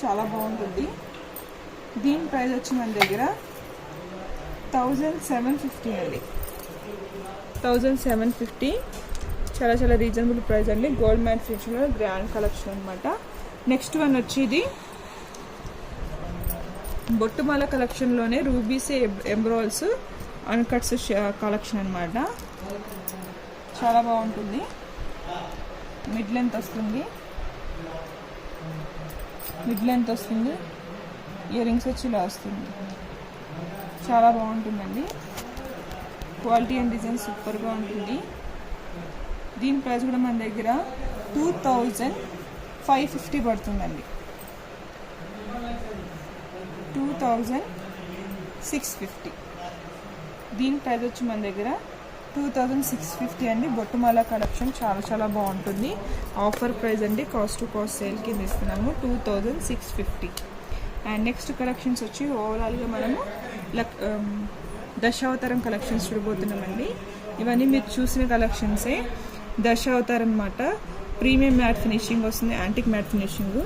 చాలా బాగుంటుంది. దీని ప్రైస్ వచ్చి మన దగ్గర 1750 అండి. 1750 చాలా చాలా రీజనబుల్ ప్రైస్ అండి. గోల్డ్ మ్యాట్ ఫినిషింగ్లో గ్రాండ్ కలెక్షన్ అనమాట. నెక్స్ట్ వన్ వచ్చి ఇది బొట్టుమాల కలెక్షన్లోనే రూబీస్ ఎంబ్రాయిల్స్ అన్కట్స్ కలెక్షన్ అనమాట. చాలా బాగుంటుంది. మిడ్ లెంత్ వస్తుంది. ఇయర్ రింగ్స్ వచ్చి ఇలా వస్తుంది. చాలా బాగుంటుందండి. క్వాలిటీ అండ్ డిజైన్ సూపర్గా ఉంటుంది. దీని ప్రైస్ కూడా మన దగ్గర 2550 పడుతుందండి. 2650. దీని ప్రైస్ వచ్చి మన దగ్గర 2650 అండి. బొట్టుమాల కలెక్షన్ చాలా చాలా బాగుంటుంది. ఆఫర్ ప్రైస్ అండి. కాస్ట్ టు కాస్ట్ సేల్ కింద ఇస్తున్నాము 2650. అండ్ నెక్స్ట్ కలెక్షన్స్ వచ్చి ఓవరాల్గా మనము దశావతారం కలెక్షన్స్ చూడబోతున్నామండి. ఇవన్నీ మీరు చూసిన కలెక్షన్సే. దశావతారం అన్నమాట. ప్రీమియం మ్యాట్ ఫినిషింగ్ వస్తుంది. Antique matt finishing.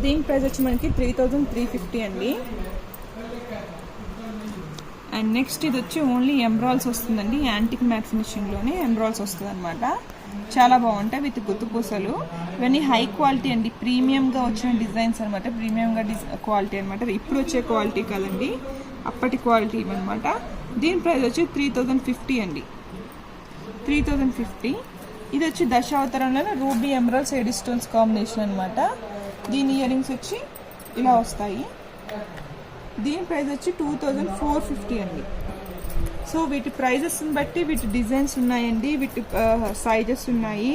దీని ప్రైస్ వచ్చి మనకి 3350 అండి. అండ్ నెక్స్ట్ ఇది వచ్చి ఓన్లీ ఎంబ్రాయిల్స్ వస్తుందండి. యాంటిక్ మ్యాట్ ఫినిషింగ్లోనే ఎంబ్రాయిల్స్ వస్తుంది అనమాట. చాలా బాగుంటాయి విత్ గుత్తుపూసలు. ఇవన్నీ హై క్వాలిటీ అండి. ప్రీమియంగా వచ్చిన డిజైన్స్ అనమాట. ప్రీమియంగా క్వాలిటీ అనమాట. ఇప్పుడు వచ్చే క్వాలిటీ కాదండి, అప్పటి క్వాలిటీ అనమాట. దీని ప్రైస్ వచ్చి 3050 అండి. 3050. ఇది వచ్చి దశావతారంలోనే రూబీ ఎమరాల్డ్స్ ఎడి స్టోన్స్ కాంబినేషన్ అనమాట. దీని ఇయర్ రింగ్స్ వచ్చి ఇలా వస్తాయి. దీని ప్రైస్ వచ్చి 2450 అండి. సో వీటి ప్రైజెస్ని బట్టి వీటి డిజైన్స్ ఉన్నాయండి, వీటి సైజెస్ ఉన్నాయి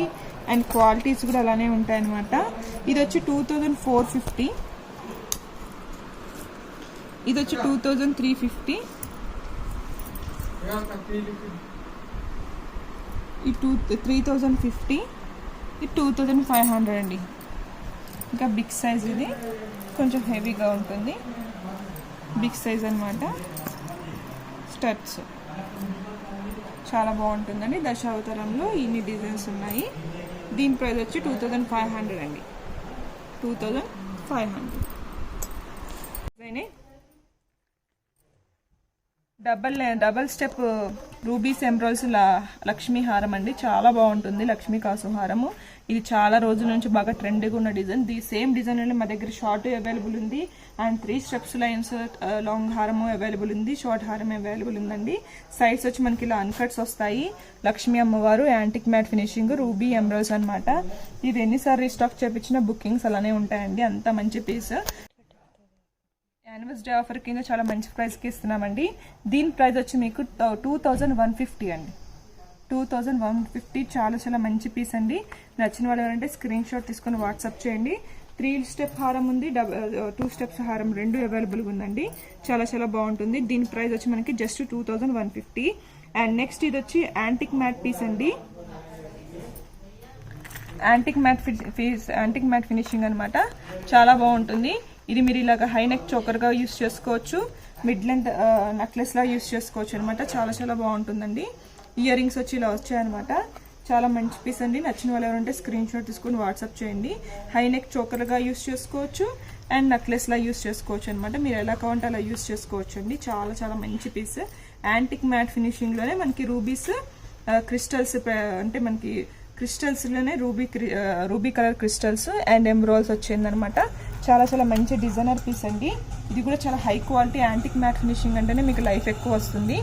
అండ్ క్వాలిటీస్ కూడా అలానే ఉంటాయన్నమాట. ఇది వచ్చి 2450. ఇది వచ్చి 2350. ఈ 3050. ఇది 2500 అండి. ఇంకా బిగ్ సైజ్, ఇది కొంచెం హెవీగా ఉంటుంది. బిగ్ సైజ్ అనమాట. స్టడ్స్ చాలా బాగుంటుందండి. దశావతారంలో ఇన్ని డిజైన్స్ ఉన్నాయి. దీని ప్రైస్ వచ్చి 2500 అండి. 2500. డబల్ స్టెప్ రూబీస్ ఎంబ్రాయిల్స్ లక్ష్మీ హారం అండి. చాలా బాగుంటుంది. లక్ష్మీ కాసు హారము. ఇది చాలా రోజుల నుంచి బాగా ట్రెండ్గా ఉన్న డిజైన్. సేమ్ డిజైన్ అండి మా దగ్గర షార్ట్ అవైలబుల్ ఉంది అండ్ 3 స్టెప్స్ లైన్స్ లాంగ్ హారము అవైలబుల్ ఉంది. షార్ట్ హారం అవైలబుల్ ఉందండి. సైడ్స్ వచ్చి మనకి ఇలా అన్కట్స్ వస్తాయి. లక్ష్మీ అమ్మవారు యాంటిక్ మ్యాట్ ఫినిషింగ్ రూబీ ఎంబ్రాయిల్స్ అనమాట. ఇది ఎన్నిసార్లు రీస్టాక్ చేపించిన బుకింగ్స్ అలానే ఉంటాయండి. అంత మంచి పీస్. యానివర్సరీ ఆఫర్ కింద చాలా మంచి ప్రైస్కి ఇస్తున్నామండి. దీని ప్రైస్ వచ్చి మీకు 2150 అండి. 2150. చాలా చాలా మంచి పీస్ అండి. నచ్చిన వాళ్ళు ఎవరంటే స్క్రీన్ షాట్ తీసుకొని వాట్సాప్ చేయండి. 3 స్టెప్ హారం ఉంది, 2 స్టెప్స్ హారం రెండు అవైలబుల్గా ఉందండి. చాలా చాలా బాగుంటుంది. దీని ప్రైస్ వచ్చి మనకి జస్ట్ 2150. అండ్ నెక్స్ట్ ఇది వచ్చి యాంటిక్ మ్యాట్ పీస్ అండి. యాంటిక్ మ్యాట్ ఫినిషింగ్ అనమాట. చాలా బాగుంటుంది. ఇది మీరు ఇలాగ హై నెక్ చోకర్గా యూస్ చేసుకోవచ్చు. మిడ్ లెంత్ నెక్లెస్లా యూస్ చేసుకోవచ్చు అనమాట. చాలా చాలా బాగుంటుందండి. ఇయర్ రింగ్స్ వచ్చి ఇలా వచ్చాయన్నమాట. చాలా మంచి పీస్ అండి. నచ్చిన వాళ్ళు ఎవరంటే స్క్రీన్ షాట్ తీసుకొని వాట్సాప్ చేయండి. హై నెక్ చోకర్గా యూస్ చేసుకోవచ్చు అండ్ నెక్లెస్లా యూస్ చేసుకోవచ్చు అనమాట. మీరు ఎలా కావాలంటే అలా యూస్ చేసుకోవచ్చు అండి. చాలా చాలా మంచి పీస్. యాంటిక్ మ్యాట్ ఫినిషింగ్లోనే మనకి రూబీస్ క్రిస్టల్స్, అంటే మనకి క్రిస్టల్స్లోనే రూబీ కలర్ క్రిస్టల్స్ అండ్ ఎంబ్రాయిల్స్ వచ్చిందనమాట. చాలా చాలా మంచి డిజైనర్ పీస్ అండి. ఇది కూడా చాలా high quality antique matt finishing అంటేనే మీకు లైఫ్ ఎక్కువ వస్తుంది.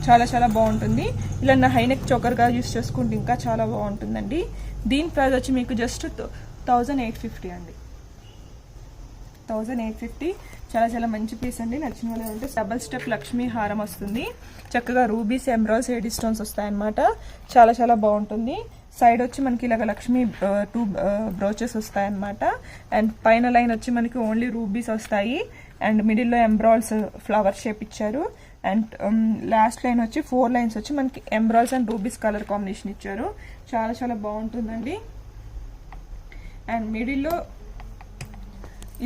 చాలా చాలా బాగుంటుంది. ఇలా నా హై నెక్ చోకర్గా యూస్ చేసుకుంటే ఇంకా చాలా బాగుంటుందండి. దీని ప్రైస్ వచ్చి మీకు జస్ట్ 1850 అండి. 1850. చాలా చాలా మంచి పీస్ అండి. నచ్చిన వాళ్ళు అంటే డబల్ స్టెప్ లక్ష్మీ హారం వస్తుంది. చక్కగా రూబీస్ ఎంబ్రాయిల్స్ ఎడి స్టోన్స్ వస్తాయన్నమాట. చాలా చాలా బాగుంటుంది. సైడ్ వచ్చి మనకి ఇలాగ లక్ష్మీ 2 బ్రోచెస్ వస్తాయన్నమాట. అండ్ పైన లైన్ వచ్చి మనకి ఓన్లీ రూబీస్ వస్తాయి అండ్ మిడిల్లో ఎంబ్రాయిల్స్ ఫ్లవర్ షేప్ ఇచ్చారు. అండ్ లాస్ట్ లైన్ వచ్చి 4 లైన్స్ వచ్చి మనకి ఎంబ్రాయిల్స్ అండ్ రూబీస్ కలర్ కాంబినేషన్ ఇచ్చారు. చాలా చాలా బాగుంటుందండి. అండ్ మిడిల్లో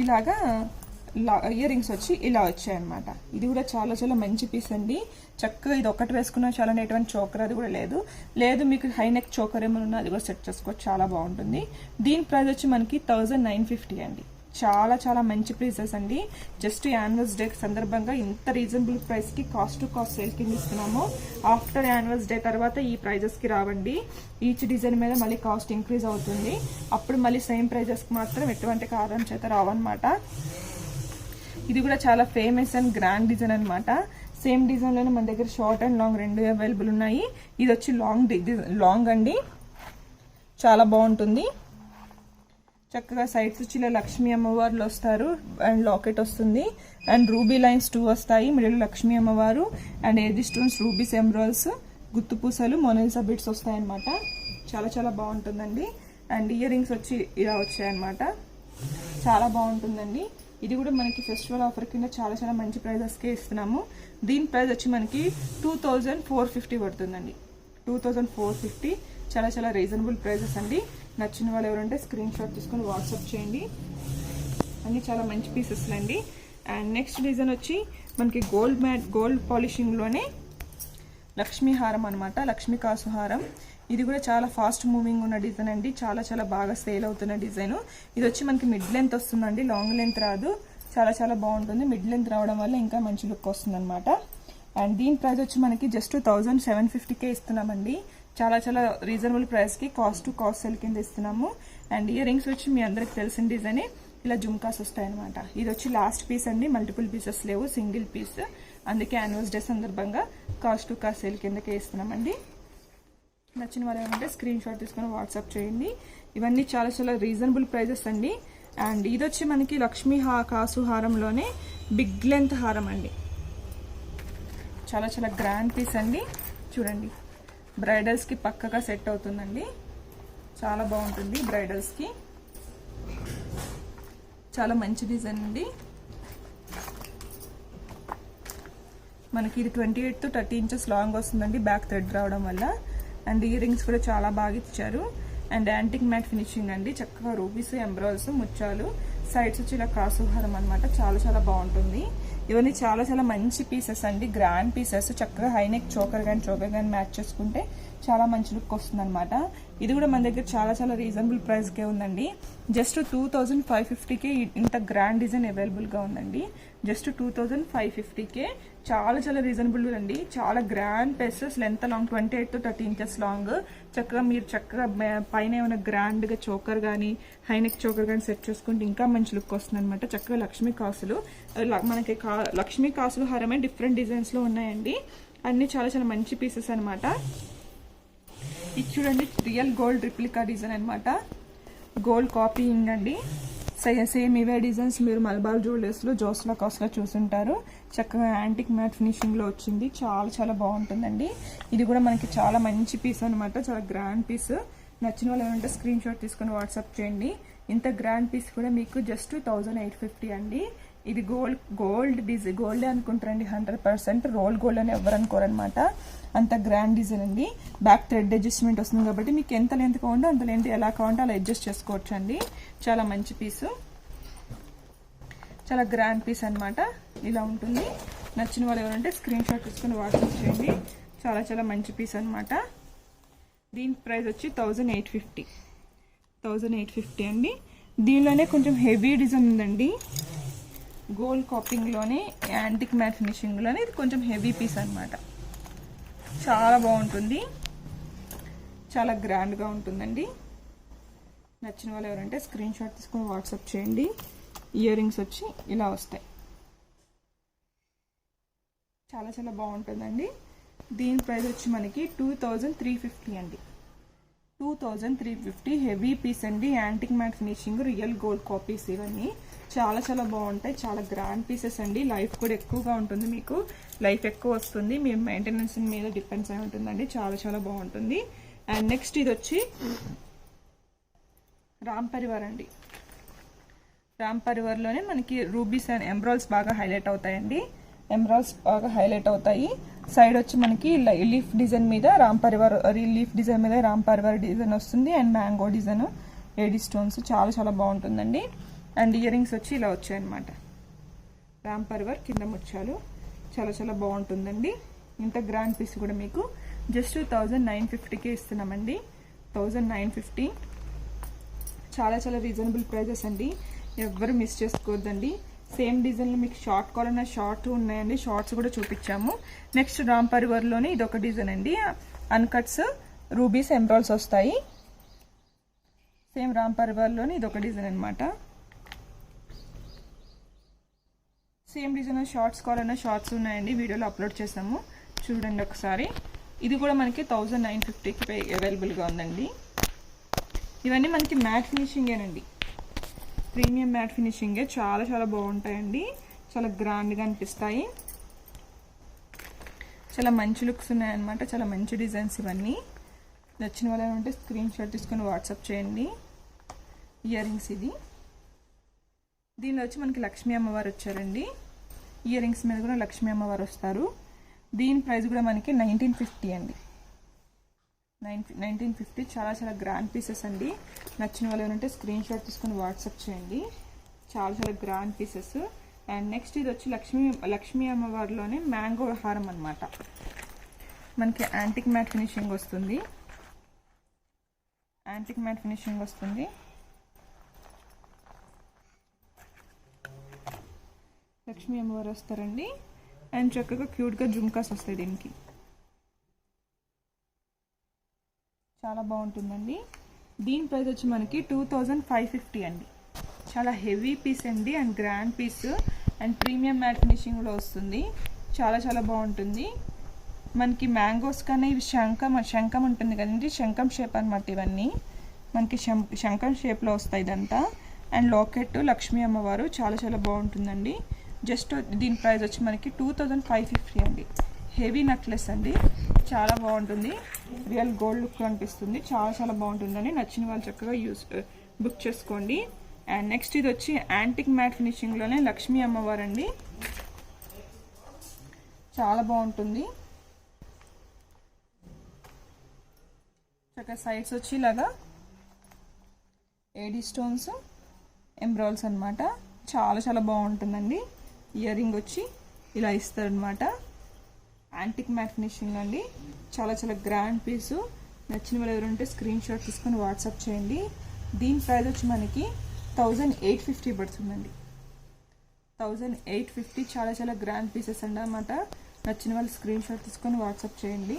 ఇలాగా ఇయర్ రింగ్స్ వచ్చి ఇలా వచ్చాయన్నమాట. ఇది కూడా చాలా చాలా మంచి పీస్ అండి. చక్కగా ఇది ఒక్కటి వేసుకున్నా చాలా ఎటువంటి చోకర్ అది కూడా లేదు మీకు హై నెక్ చోకర్ ఏమైనా ఉన్నా అది కూడా సెట్ చేసుకోవచ్చు, చాలా బాగుంటుంది. దీని ప్రైస్ వచ్చి మనకి 1950 అండి. చాలా చాలా మంచి ప్రైసెస్ అండి. జస్ట్ యాన్యువల్స్ డే సందర్భంగా ఇంత రీజనబుల్ ప్రైస్ కి కాస్ట్ టు కాస్ట్ సేల్ కింద ఇస్తున్నాము. ఆఫ్టర్ యాన్యువల్స్ డే తర్వాత ఈ ప్రైజెస్ కి రావండి. ఈచ్ డిజైన్ మీద మళ్ళీ కాస్ట్ ఇంక్రీజ్ అవుతుంది. అప్పుడు మళ్ళీ సేమ్ ప్రైజెస్ కి మాత్రం ఎటువంటి కారణం చేత రావన్నమాట. ఇది కూడా చాలా ఫేమస్ అండ్ గ్రాండ్ డిజైన్ అనమాట. సేమ్ డిజైన్ లోనే మన దగ్గర షార్ట్ అండ్ లాంగ్ రెండు అవైలబుల్ ఉన్నాయి. ఇది వచ్చి లాంగ్ అండి, చాలా బాగుంటుంది. చక్కగా సైడ్స్ వచ్చి ఇలా లక్ష్మీ అమ్మవార్లు వస్తారు అండ్ లాకెట్ వస్తుంది అండ్ రూబీ లైన్స్ 2 వస్తాయి. మిడిల్ లక్ష్మీ అమ్మవారు అండ్ ఏది స్టోన్స్, రూబీస్, ఎమరాల్డ్స్, గుత్తు పూసలు, మొనాలిసా బిట్స్ వస్తాయి అనమాట. చాలా చాలా బాగుంటుందండి. అండ్ ఇయర్ రింగ్స్ వచ్చి ఇలా వచ్చాయన్నమాట. చాలా బాగుంటుందండి. ఇది కూడా మనకి ఫెస్టివల్ ఆఫర్ కింద చాలా చాలా మంచి ప్రైజెస్కే ఇస్తున్నాము. దీని ప్రైస్ వచ్చి మనకి 2450 పడుతుందండి. 2450 చాలా చాలా రీజనబుల్ ప్రైజెస్ అండి. నచ్చిన వాళ్ళు ఎవరంటే స్క్రీన్ షాట్ తీసుకొని వాట్సాప్ చేయండి. అన్ని చాలా మంచి పీసెస్ అండి. అండ్ నెక్స్ట్ డిజైన్ వచ్చి మనకి గోల్డ్ పాలిషింగ్లోనే లక్ష్మీ హారం అనమాట, లక్ష్మీ కాసు హారం. ఇది కూడా చాలా ఫాస్ట్ మూవింగ్ ఉన్న డిజైన్ అండి. చాలా చాలా బాగా సేల్ అవుతున్న డిజైన్. ఇది వచ్చి మనకి మిడ్ లెంత్ వస్తుందండి, లాంగ్ లెంత్ రాదు. చాలా చాలా బాగుంటుంది. మిడ్ లెంత్ రావడం వల్ల ఇంకా మంచి లుక్ వస్తుంది అనమాట. అండ్ దీని ప్రైస్ వచ్చి మనకి జస్ట్ 1750కే ఇస్తున్నామండి. చాలా చాలా రీజనబుల్ ప్రైస్కి కాస్ట్ టు కాస్ట్ సెల్ కింద ఇస్తున్నాము. అండ్ ఇయర్ రింగ్స్ వచ్చి మీ అందరికి తెలిసిన డిజైనే ఇలా జుమ్కాస్ వస్తాయన్నమాట. ఇది వచ్చి లాస్ట్ పీస్ అండి, మల్టిపుల్ పీసెస్ లేవు, సింగిల్ పీస్. అందుకే యాన్యువల్స్ డే సందర్భంగా కాస్ట్ టు కాస్ట్ సేల్ కిందకే ఇస్తున్నామండి. నచ్చిన వాళ్ళు ఏమంటే స్క్రీన్ షాట్ తీసుకొని వాట్సాప్ చేయండి. ఇవన్నీ చాలా చాలా రీజనబుల్ ప్రైజెస్ అండి. అండ్ ఇది వచ్చి మనకి లక్ష్మీ కాసు హారంలోనే బిగ్ లెంత్ హారం అండి. చాలా చాలా గ్రాండ్ పీస్ అండి. చూడండి, బ్రైడల్స్కి పక్కగా సెట్ అవుతుందండి. చాలా బాగుంటుంది బ్రైడల్స్కి. చాలా మంచి డిజైన్ అండి. మనకి ఇది 28 to 30 ఇంచెస్ లాంగ్ వస్తుందండి బ్యాక్ థ్రెడ్ రావడం వల్ల. అండ్ ఇయర్ రింగ్స్ కూడా చాలా బాగా ఇచ్చారు. అండ్ యాంటిక్ మ్యాట్ ఫినిషింగ్ అండి. చక్కగా రూబీస్, ఎమరాల్డ్స్, ముత్యాలు, సైడ్స్ వచ్చి ఇలా కాసుహారం అనమాట. చాలా చాలా బాగుంటుంది. ఇవన్నీ చాలా చాలా మంచి పీసెస్ అండి, గ్రాండ్ పీసెస్. చక్కగా హైనెక్ చోకర్ కానీ మ్యాచ్ చేసుకుంటే చాలా మంచి లుక్ వస్తుంది అనమాట. ఇది కూడా మన దగ్గర చాలా చాలా రీజనబుల్ ప్రైస్కే ఉందండి. జస్ట్ 2550కే ఇంత గ్రాండ్ డిజైన్ అవైలబుల్గా ఉందండి. జస్ట్ 2550కే చాలా చాలా రీజనబుల్ అండి. చాలా grand pieces, length long 28 to 30 inches long. చక్కగా మీరు చక్కగా పైన ఏమైనా గ్రాండ్గా చోకర్ కానీ హైనెక్ చోకర్ కానీ సెట్ చేసుకుంటే ఇంకా మంచి లుక్ వస్తుంది అనమాట. చక్కగా లక్ష్మీ కాసులు, మనకి లక్ష్మీ కాసులు హారమే డిఫరెంట్ డిజైన్స్లో ఉన్నాయండి. అన్ని చాలా చాలా మంచి పీసెస్ అనమాట. ఇది చూడండి, రియల్ గోల్డ్ రిప్లికా డిజైన్ అనమాట. గోల్డ్ కాపీయింగ్ అండి. సేమ్ ఇవే డిజైన్స్ మీరు మలబార్ జ్యువెలర్స్లో జోస్లా కాస్ట్లో చూసుంటారు. చక్కగా యాంటిక్ మ్యాట్ ఫినిషింగ్లో వచ్చింది. చాలా చాలా బాగుంటుందండి. ఇది కూడా మనకి చాలా మంచి పీస్ అనమాట, చాలా గ్రాండ్ పీస్. నచ్చిన వాళ్ళు ఏమంటే స్క్రీన్ షాట్ తీసుకొని వాట్సాప్ చేయండి. ఇంత గ్రాండ్ పీస్ కూడా మీకు జస్ట్ 1850 అండి. ఇది గోల్డ్ డిజైన్, గోల్డే అనుకుంటారండి 100%. రోల్ గోల్డ్ అని ఎవరు అనుకోరనమాట. అంత గ్రాండ్ డిజైన్ అండి. బ్యాక్ థ్రెడ్ అడ్జస్ట్మెంట్ వస్తుంది కాబట్టి మీకు ఎంత లెంత్ కావాలంటే అంత లెంత్ ఎలా కావాలంటే అలా అడ్జస్ట్ చేసుకోవచ్చు అండి. చాలా మంచి పీసు, చాలా గ్రాండ్ పీస్ అనమాట. ఇలా ఉంటుంది. నచ్చిన వాళ్ళు ఎవరంటే స్క్రీన్ షాట్ తీసుకొని వాట్సాప్ చేయండి. చాలా చాలా మంచి పీస్ అనమాట. దీని ప్రైస్ వచ్చి 1850 అండి. దీనిలోనే కొంచెం హెవీ డిజైన్ ఉందండి. గోల్డ్ కాపింగ్లోనే యాంటిక్ మ్యాట్ ఫినిషింగ్లోనే ఇది కొంచెం హెవీ పీస్ అనమాట. చాలా బాగుంటుంది, చాలా గ్రాండ్గా ఉంటుందండి. నచ్చిన వాళ్ళు ఎవరంటే స్క్రీన్ షాట్ తీసుకొని వాట్సాప్ చేయండి. ఇయర్ రింగ్స్ వచ్చి ఇలా వస్తాయి. చాలా చాలా బాగుంటుందండి. దీని ప్రైస్ వచ్చి మనకి 2350 అండి. 2350 హెవీ పీస్ అండి. Antique matt finishing, real gold copies. ఇవన్నీ చాలా చాలా బాగుంటాయి. చాలా గ్రాండ్ పీసెస్ అండి. లైఫ్ కూడా ఎక్కువగా ఉంటుంది, మీకు లైఫ్ ఎక్కువ వస్తుంది. మీ మెయింటెనెన్స్ మీద డిపెండ్స్ అయి ఉంటుందండి. చాలా చాలా బాగుంటుంది. అండ్ నెక్స్ట్ ఇది వచ్చి రామ్ పరివార్ అండి. రామ్ పరివార్లోనే మనకి రూబీస్ అండ్ ఎమరాల్డ్స్ బాగా హైలైట్ అవుతాయండి. ఎమరాల్డ్స్ బాగా హైలైట్ అవుతాయి. సైడ్ వచ్చి మనకి లీఫ్ డిజైన్ మీద రామ్ పరివార్, లీఫ్ డిజైన్ మీద రామ్ పరివార్ డిజైన్ వస్తుంది. And mango design, AD stones. చాలా చాలా బాగుంటుందండి. అండ్ ఇయర్ రింగ్స్ వచ్చి ఇలా వచ్చాయన్నమాట. రామ్ పర్వర్ కింద ముత్యాలు, చాలా చాలా బాగుంటుందండి. ఇంత గ్రాండ్ పీస్ కూడా మీకు జస్ట్ 1950కే ఇస్తున్నామండి. 1950, చాలా చాలా రీజనబుల్ ప్రైజెస్ అండి. ఎవ్వరు మిస్ చేసుకోవద్దండి. సేమ్ డిజైన్లో మీకు షార్ట్ కావాలన్నా షార్ట్ ఉన్నాయండి, షార్ట్స్ కూడా చూపించాము. నెక్స్ట్ రామ్ పర్వర్లోనే ఇదొక డిజైన్ అండి, అన్కట్స్ రూబీస్ ఎంబ్రాయిడ్స్ వస్తాయి. సేమ్ రామ్ పర్వర్లోనే ఇదొక డిజైన్ అనమాట. సేమ్ డిజైన్ షార్ట్స్ కావాలన్నా షార్ట్స్ ఉన్నాయండి, వీడియోలో అప్లోడ్ చేసాము, చూడండి ఒకసారి. ఇది కూడా మనకి 1950కి అవైలబుల్గా ఉందండి. ఇవన్నీ మనకి మ్యాట్ ఫినిషింగేనండి, ప్రీమియం మ్యాట్ ఫినిషింగే. చాలా చాలా బాగుంటాయండి, చాలా గ్రాండ్గా అనిపిస్తాయి, చాలా మంచి లుక్స్ ఉన్నాయన్నమాట. చాలా మంచి డిజైన్స్ ఇవన్నీ. నచ్చిన వాళ్ళు ఏమంటే స్క్రీన్ షాట్ తీసుకొని వాట్సాప్ చేయండి. ఇయర్ రింగ్స్ ఇది, దీనిలో వచ్చి మనకి లక్ష్మీ అమ్మవారు వచ్చారండి. ఇయర్ రింగ్స్ మీద కూడా లక్ష్మీ అమ్మవారు వస్తారు. దీని ప్రైస్ కూడా మనకి 1950 అండి. 1950, చాలా చాలా గ్రాండ్ పీసెస్ అండి. నచ్చిన వాళ్ళు ఏమంటే స్క్రీన్ షాట్ తీసుకొని వాట్సాప్ చేయండి. చాలా చాలా గ్రాండ్ పీసెస్. అండ్ నెక్స్ట్ ఇది వచ్చి లక్ష్మీ అమ్మవారిలోనే మ్యాంగో హారం అనమాట. మనకి యాంటిక్ మ్యాట్ ఫినిషింగ్ వస్తుంది, యాంటిక్ మ్యాట్ ఫినిషింగ్ వస్తుంది. లక్ష్మీ అమ్మవారు వస్తారండి. అండ్ చక్కగా క్యూట్గా జుమ్కాస్ వస్తాయి దీనికి. చాలా బాగుంటుందండి. దీని ప్రైస్ వచ్చి మనకి 2550 అండి. చాలా హెవీ పీస్ అండి, and grand piece, and premium matte finishing కూడా వస్తుంది. చాలా చాలా బాగుంటుంది. మనకి మ్యాంగోస్ కన్నా ఇవి శంఖం ఉంటుంది కదండి, శంఖం షేప్ అనమాట. ఇవన్నీ మనకి శంఖం షేప్లో వస్తాయి ఇదంతా. అండ్ లాకెట్ లక్ష్మీ అమ్మవారు, చాలా చాలా బాగుంటుందండి. జస్ట్ దీని ప్రైస్ వచ్చి మనకి 2550 అండి. హెవీ నెక్లెస్ అండి, చాలా బాగుంటుంది. రియల్ గోల్డ్ లుక్ అనిపిస్తుంది, చాలా చాలా బాగుంటుందండి. నచ్చిన వాళ్ళు చక్కగా బుక్ చేసుకోండి. అండ్ నెక్స్ట్ ఇది వచ్చి యాంటిక్ మ్యాట్ ఫినిషింగ్లోనే లక్ష్మీ అమ్మవారు అండి. చాలా బాగుంటుంది. చక్కగా సైడ్స్ వచ్చి ఇలాగా ఏడీ స్టోన్స్ ఎంబ్రాయిడ్స్ అనమాట. చాలా చాలా బాగుంటుందండి. ఇయర్ రింగ్ వచ్చి ఇలా ఇస్తారనమాట. యాంటిక్ మ్యాట్ ఫినిషింగ్ అండి, చాలా చాలా గ్రాండ్ పీసు. నచ్చిన వాళ్ళు ఎవరుంటే స్క్రీన్ షాట్ తీసుకొని వాట్సాప్ చేయండి. దీని ప్రైస్ వచ్చి మనకి 1850 పడుతుందండి. 1850, చాలా చాలా గ్రాండ్ పీసెస్ అండి అన్నమాట. నచ్చిన వాళ్ళు స్క్రీన్ షాట్ తీసుకొని వాట్సాప్ చేయండి.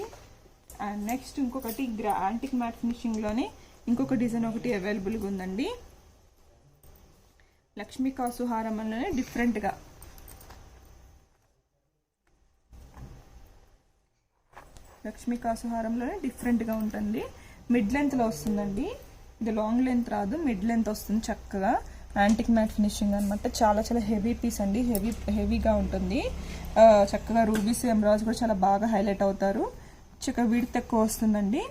అండ్ నెక్స్ట్ ఇంకొకటి యాంటిక్ మ్యాట్ ఫినిషింగ్లోనే ఇంకొక డిజైన్ ఒకటి అవైలబుల్గా ఉందండి. లక్ష్మీ కాసు హారంలోనే డిఫరెంట్గా, లక్ష్మీ కాసు హారంలోనే డిఫరెంట్గా ఉంటుంది. మిడ్ లెంత్లో వస్తుందండి, ఇది లాంగ్ లెంత్ రాదు, మిడ్ లెంత్ వస్తుంది. చక్కగా యాంటిక్ మ్యాట్ ఫినిషింగ్ అనమాట. చాలా చాలా హెవీ పీస్ అండి, హెవీగా ఉంటుంది. చక్కగా రూబీస్ ఎంబ్రాయిడ్స్ కూడా చాలా బాగా హైలైట్ అవుతారు. చక్కగా విడ్త్ ఎక్కువ వస్తుందండి,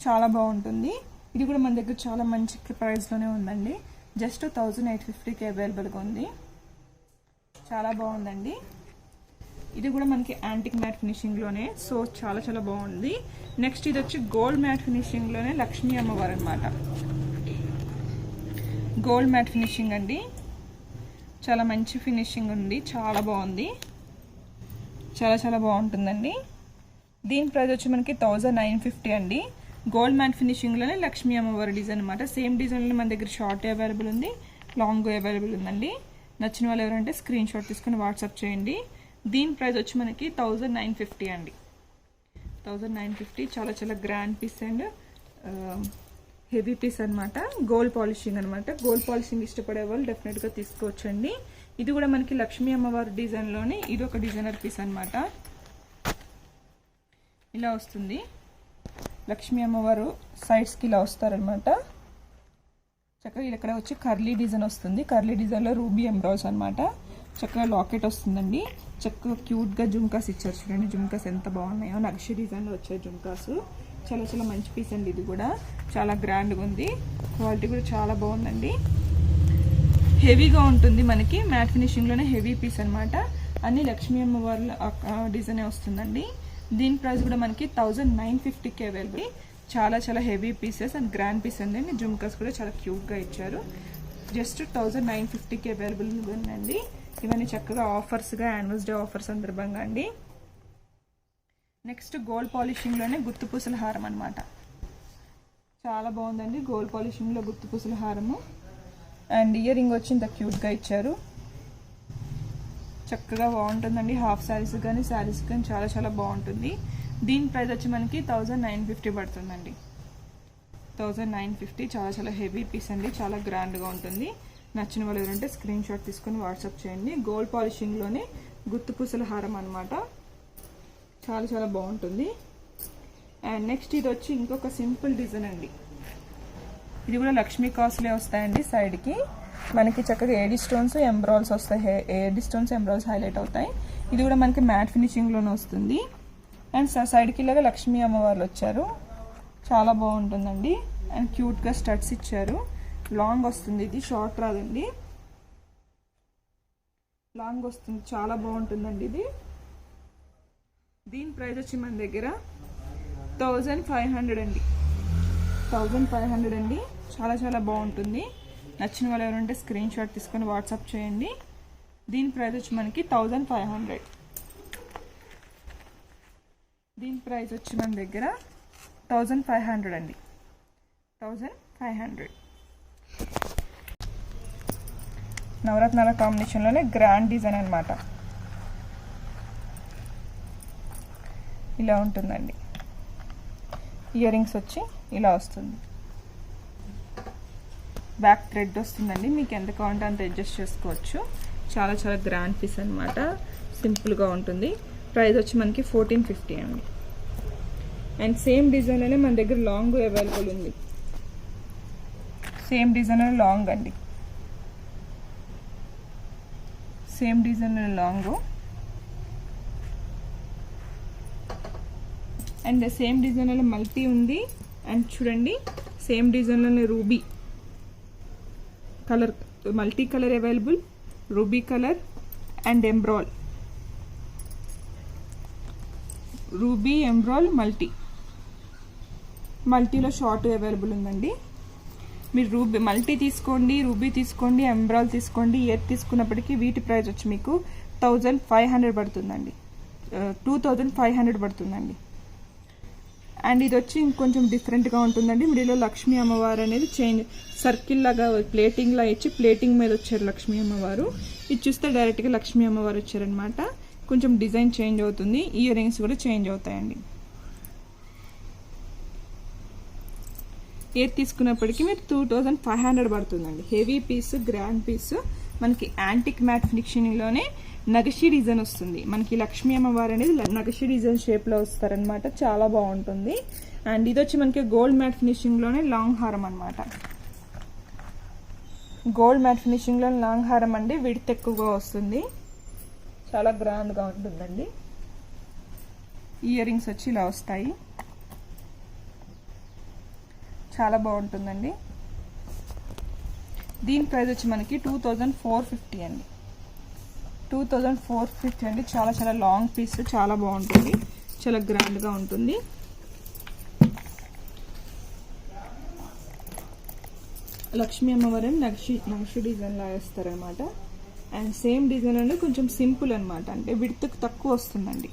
చాలా బాగుంటుంది. ఇది కూడా మన దగ్గర చాలా మంచి ప్రైస్లోనే ఉందండి. జస్ట్ 1850కి అవైలబుల్గా ఉంది. చాలా బాగుందండి. ఇది కూడా మనకి యాంటిక్ మ్యాట్ ఫినిషింగ్లోనే, సో చాలా చాలా బాగుంది. నెక్స్ట్ ఇది వచ్చి గోల్డ్ మ్యాట్ ఫినిషింగ్లోనే లక్ష్మీ అమ్మవారు అనమాట. గోల్డ్ మ్యాట్ ఫినిషింగ్ అండి, చాలా మంచి ఫినిషింగ్ ఉంది, చాలా బాగుంది, చాలా చాలా బాగుంటుందండి. దీని ప్రైస్ వచ్చి మనకి 1950 అండి. గోల్డ్ మ్యాట్ ఫినిషింగ్లోనే లక్ష్మీ అమ్మవారి డిజైన్ అనమాట. సేమ్ డిజైన్లో మన దగ్గర షార్ట్ అవైలబుల్ ఉంది, లాంగ్ అవైలబుల్ ఉందండి. నచ్చిన వాళ్ళు ఎవరంటే స్క్రీన్ షాట్ తీసుకుని వాట్సాప్ చేయండి. దీని ప్రైస్ వచ్చి మనకి 1950 అండి. 1950, చాలా చాలా grand piece and heavy piece అనమాట. గోల్డ్ పాలిషింగ్ అనమాట. గోల్డ్ పాలిషింగ్ ఇష్టపడే వాళ్ళు డెఫినెట్గా తీసుకోవచ్చండి. ఇది కూడా మనకి లక్ష్మీ అమ్మవారి డిజైన్లోనే ఇది ఒక డిజైనర్ పీస్ అనమాట. ఇలా వస్తుంది. లక్ష్మీ అమ్మవారు సైడ్స్కి ఇలా వస్తారనమాట. చక్కగా ఇక్కడ వచ్చి కర్లీ డిజైన్ వస్తుంది. కర్లీ డిజైన్లో రూబీ ఎంబ్రాయిడ్స్ అనమాట. చక్కగా లాకెట్ వస్తుందండి. చక్కగా క్యూట్గా జుమ్కాస్ ఇచ్చారు, చూడండి జుమ్కాస్ ఎంత బాగున్నాయో. నక్షి డిజైన్లో వచ్చాయి జుమ్కాస్. చాలా చాలా మంచి పీస్ అండి. ఇది కూడా చాలా గ్రాండ్గా ఉంది, క్వాలిటీ కూడా చాలా బాగుందండి. హెవీగా ఉంటుంది మనకి, మ్యాట్ ఫినిషింగ్లోనే హెవీ పీస్ అనమాట. అన్ని లక్ష్మీ అమ్మవారి డిజైనే వస్తుందండి. దీని ప్రైస్ కూడా మనకి 1950కి అవైలబుల్. చాలా చాలా heavy pieces and grand piece అండి. జుమ్కాస్ కూడా చాలా క్యూట్గా ఇచ్చారు. జస్ట్ 1950కి అవైలబుల్ ఉందండి. ఇవన్నీ చక్కగా ఆఫర్స్గా యాన్యువల్ డే ఆఫర్ సందర్భంగా అండి. నెక్స్ట్ గోల్డ్ పాలిషింగ్లోనే గుత్తుపూసల హారం అనమాట. చాలా బాగుందండి గోల్డ్ పాలిషింగ్లో గుత్తుపూసల హారము. అండ్ ఇయర్ రింగ్ వచ్చి ఇంత క్యూట్గా ఇచ్చారు, చక్కగా బాగుంటుందండి. హాఫ్ శారీస్ కానీ శారీస్ కానీ చాలా చాలా బాగుంటుంది. దీని ప్రైస్ వచ్చి మనకి 1950 పడుతుందండి. 1950. చాలా చాలా హెవీ పీస్ అండి, చాలా గ్రాండ్గా ఉంటుంది. నచ్చిన వాళ్ళు ఎవరంటే స్క్రీన్ షాట్ తీసుకొని వాట్సాప్ చేయండి. గోల్డ్ పాలిషింగ్లోనే గుత్తుపూసల హారం అనమాట, చాలా చాలా బాగుంటుంది. అండ్ నెక్స్ట్ ఇది వచ్చి ఇంకొక సింపుల్ డిజైన్ అండి. ఇది కూడా లక్ష్మీ కాసులే వస్తాయండి. సైడ్కి మనకి చక్కగా ఏడి స్టోన్స్ ఎంబ్రాయిల్స్ వస్తాయి, ఏడి స్టోన్స్ ఎంబ్రాయిల్స్ హైలైట్ అవుతాయి. ఇది కూడా మనకి మ్యాట్ ఫినిషింగ్లోనే వస్తుంది. అండ్ సైడ్కి ఇలాగా లక్ష్మీ అమ్మవార్లు వచ్చారు, చాలా బాగుంటుందండి. అండ్ క్యూట్గా స్టడ్స్ ఇచ్చారు. లాంగ్ వస్తుంది, ఇది షార్ట్ రాదండి, లాంగ్ వస్తుంది, చాలా బాగుంటుందండి ఇది. దీని ప్రైస్ వచ్చి మన దగ్గర 1500 అండి. 1500 అండి, చాలా చాలా బాగుంటుంది. నచ్చిన వాళ్ళు ఎవరంటే స్క్రీన్ షాట్ తీసుకొని వాట్సాప్ చేయండి. దీని ప్రైస్ వచ్చి మనకి 1500. దీని ప్రైస్ వచ్చి మన దగ్గర 1500 అండి. 1500. నవరత్నాల కాంబినేషన్లోనే గ్రాండ్ డిజైన్ అనమాట. ఇలా ఉంటుందండి. ఇయర్ రింగ్స్ వచ్చి ఇలా వస్తుంది, బ్యాక్ థ్రెడ్ వస్తుందండి. మీకు ఎంత కావాలంటే అంత అడ్జస్ట్ చేసుకోవచ్చు. చాలా చాలా గ్రాండ్ పీస్ అనమాట, సింపుల్గా ఉంటుంది. ప్రైస్ వచ్చి మనకి 1450 అండి. అండ్ సేమ్ డిజైన్లోనే మన దగ్గర లాంగ్ అవైలబుల్ ఉంది. సేమ్ డిజైన్లో లాంగ్ అండి, సేమ్ డిజైన్లో లాంగ్. అండ్ సేమ్ డిజైన్లో మల్టీ ఉంది. అండ్ చూడండి సేమ్ డిజైన్లోనే ruby colour, multi colour available, ruby colour and ఎంబ్రాయిల్, రూబీ ఎంబ్రాయిల్ మల్టీలో షార్ట్ అవైలబుల్ ఉందండి. మీరు మల్టీ తీసుకోండి, రూబీ తీసుకోండి, ఎంబ్రాయిల్ తీసుకోండి, ఏది తీసుకున్నప్పటికీ వీటి ప్రైస్ వచ్చి మీకు 1500 పడుతుందండి, 2500 పడుతుందండి. అండ్ ఇది వచ్చి ఇంకొంచెం డిఫరెంట్గా ఉంటుందండి. మిడిల్లో లక్ష్మీ అమ్మవారు అనేది చేంజ్ సర్కిల్ లాగా ప్లేటింగ్ లా ఇచ్చి ప్లేటింగ్ మీద వచ్చారు లక్ష్మీ అమ్మవారు. ఇది చూస్తే డైరెక్ట్గా లక్ష్మీ అమ్మవారు వచ్చారనమాట. కొంచెం డిజైన్ చేంజ్ అవుతుంది, ఇయర్ రింగ్స్ కూడా చేంజ్ అవుతాయండి. ఏది తీసుకున్నప్పటికీ మీరు 2500 పడుతుందండి. హెవీ పీస్, గ్రాండ్ పీస్, మనకి యాంటిక్ మ్యాట్ ఫినిషింగ్లోనే నగషి డిజైన్ వస్తుంది. మనకి లక్ష్మీ అమ్మవారు అనేది నగషి డిజైన్ షేప్లో వస్తారనమాట, చాలా బాగుంటుంది. అండ్ ఇది వచ్చి మనకి గోల్డ్ మ్యాట్ ఫినిషింగ్లోనే లాంగ్ హారం అనమాట. గోల్డ్ మ్యాట్ ఫినిషింగ్లో లాంగ్ హారం అండి, విడ్త్ ఎక్కువగా వస్తుంది, చాలా గ్రాండ్గా ఉంటుందండి. ఇయర్ రింగ్స్ వచ్చి ఇలా వస్తాయి, చాలా బాగుంటుందండి. దీని ప్రైస్ వచ్చి మనకి 2450 అండి. 2450 అండి. చాలా చాలా లాంగ్ పీస్, చాలా బాగుంటుంది, చాలా గ్రాండ్గా ఉంటుంది. లక్ష్మీ అమ్మవారిని నక్షి డిజైన్ లా వేస్తారనమాట. అండ్ సేమ్ డిజైన్లోనే కొంచెం సింపుల్ అనమాట, అంటే విడ్త్ తక్కువ వస్తుందండి.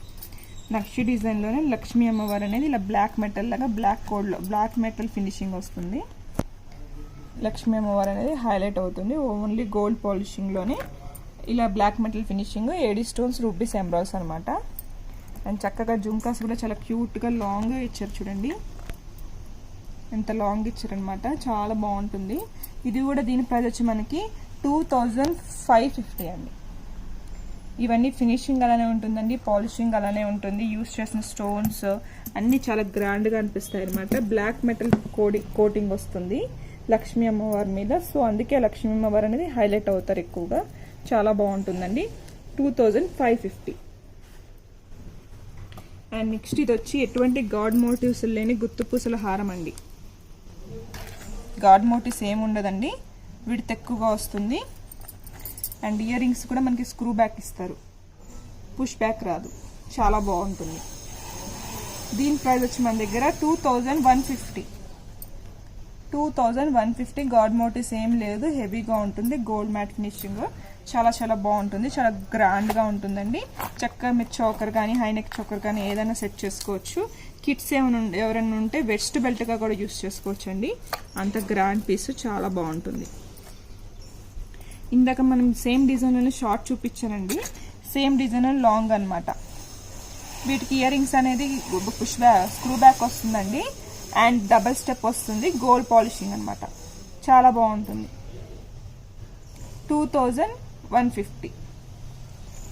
నక్షి డిజైన్లోనే లక్ష్మీ అమ్మవారు అనేది ఇలా బ్లాక్ మెటల్ లాగా బ్లాక్ మెటల్ ఫినిషింగ్ వస్తుంది. లక్ష్మీ అమ్మవారు అనేది హైలైట్ అవుతుంది. ఓన్లీ గోల్డ్ పాలిషింగ్లోనే ఇలా black metal finishing, AD stones, rubies, ఎంబ్రాయిల్స్ అనమాట. అండ్ చక్కగా జుంకాస్ కూడా చాలా క్యూట్గా లాంగ్గా ఇచ్చారు, చూడండి ఎంత లాంగ్ ఇచ్చారనమాట, చాలా బాగుంటుంది. ఇది కూడా దీని ప్రైస్ వచ్చి మనకి 2550 అండి. ఇవన్నీ ఫినిషింగ్ అలానే ఉంటుందండి, పాలిషింగ్ అలానే ఉంటుంది. యూస్ చేసిన స్టోన్స్ అన్నీ చాలా గ్రాండ్గా అనిపిస్తాయి అనమాట. బ్లాక్ మెటల్ కోటింగ్ వస్తుంది లక్ష్మీ అమ్మవారి మీద, సో అందుకే లక్ష్మీ అమ్మవారు అనేది హైలైట్ అవుతారు ఎక్కువగా. చాలా బాగుంటుందండి. 2550. అండ్ నెక్స్ట్ ఇది వచ్చి ఎటువంటి గాడ్ మోటివ్స్ లేని గుత్తుపూసల హారం అండి. గాడ్ మోటివ్స్ ఏమి ఉండదండి, విడ్త్ ఎక్కువగా వస్తుంది. అండ్ ఇయర్ రింగ్స్ కూడా మనకి స్క్రూ బ్యాక్ ఇస్తారు, పుష్ బ్యాక్ రాదు, చాలా బాగుంటుంది. దీని ప్రైస్ వచ్చి మన దగ్గర 2150. 2150 గాడ్ మోటివ్స్ ఏం లేదు, హెవీగా ఉంటుంది, గోల్డ్ మ్యాట్ ఫినిషింగ్, చాలా చాలా బాగుంటుంది, చాలా గ్రాండ్గా ఉంటుందండి. చక్కగా మీరు చోకర్ కానీ హైనెక్ చోకర్ కానీ ఏదైనా సెట్ చేసుకోవచ్చు. కిడ్స్ ఎవరైనా ఉంటే వెస్ట్ బెల్ట్గా కూడా యూస్ చేసుకోవచ్చు అండి. అంత గ్రాండ్ పీస్, చాలా బాగుంటుంది. ఇందాక మనం సేమ్ డిజైన్లోనే షార్ట్ చూపించానండి, సేమ్ డిజైన్ లాంగ్ అనమాట. వీటికి ఇయర్ రింగ్స్ అనేది స్క్రూ బ్యాక్ వస్తుందండి అండ్ డబల్ స్టెప్ వస్తుంది, గోల్డ్ పాలిషింగ్ అనమాట, చాలా బాగుంటుంది. 2150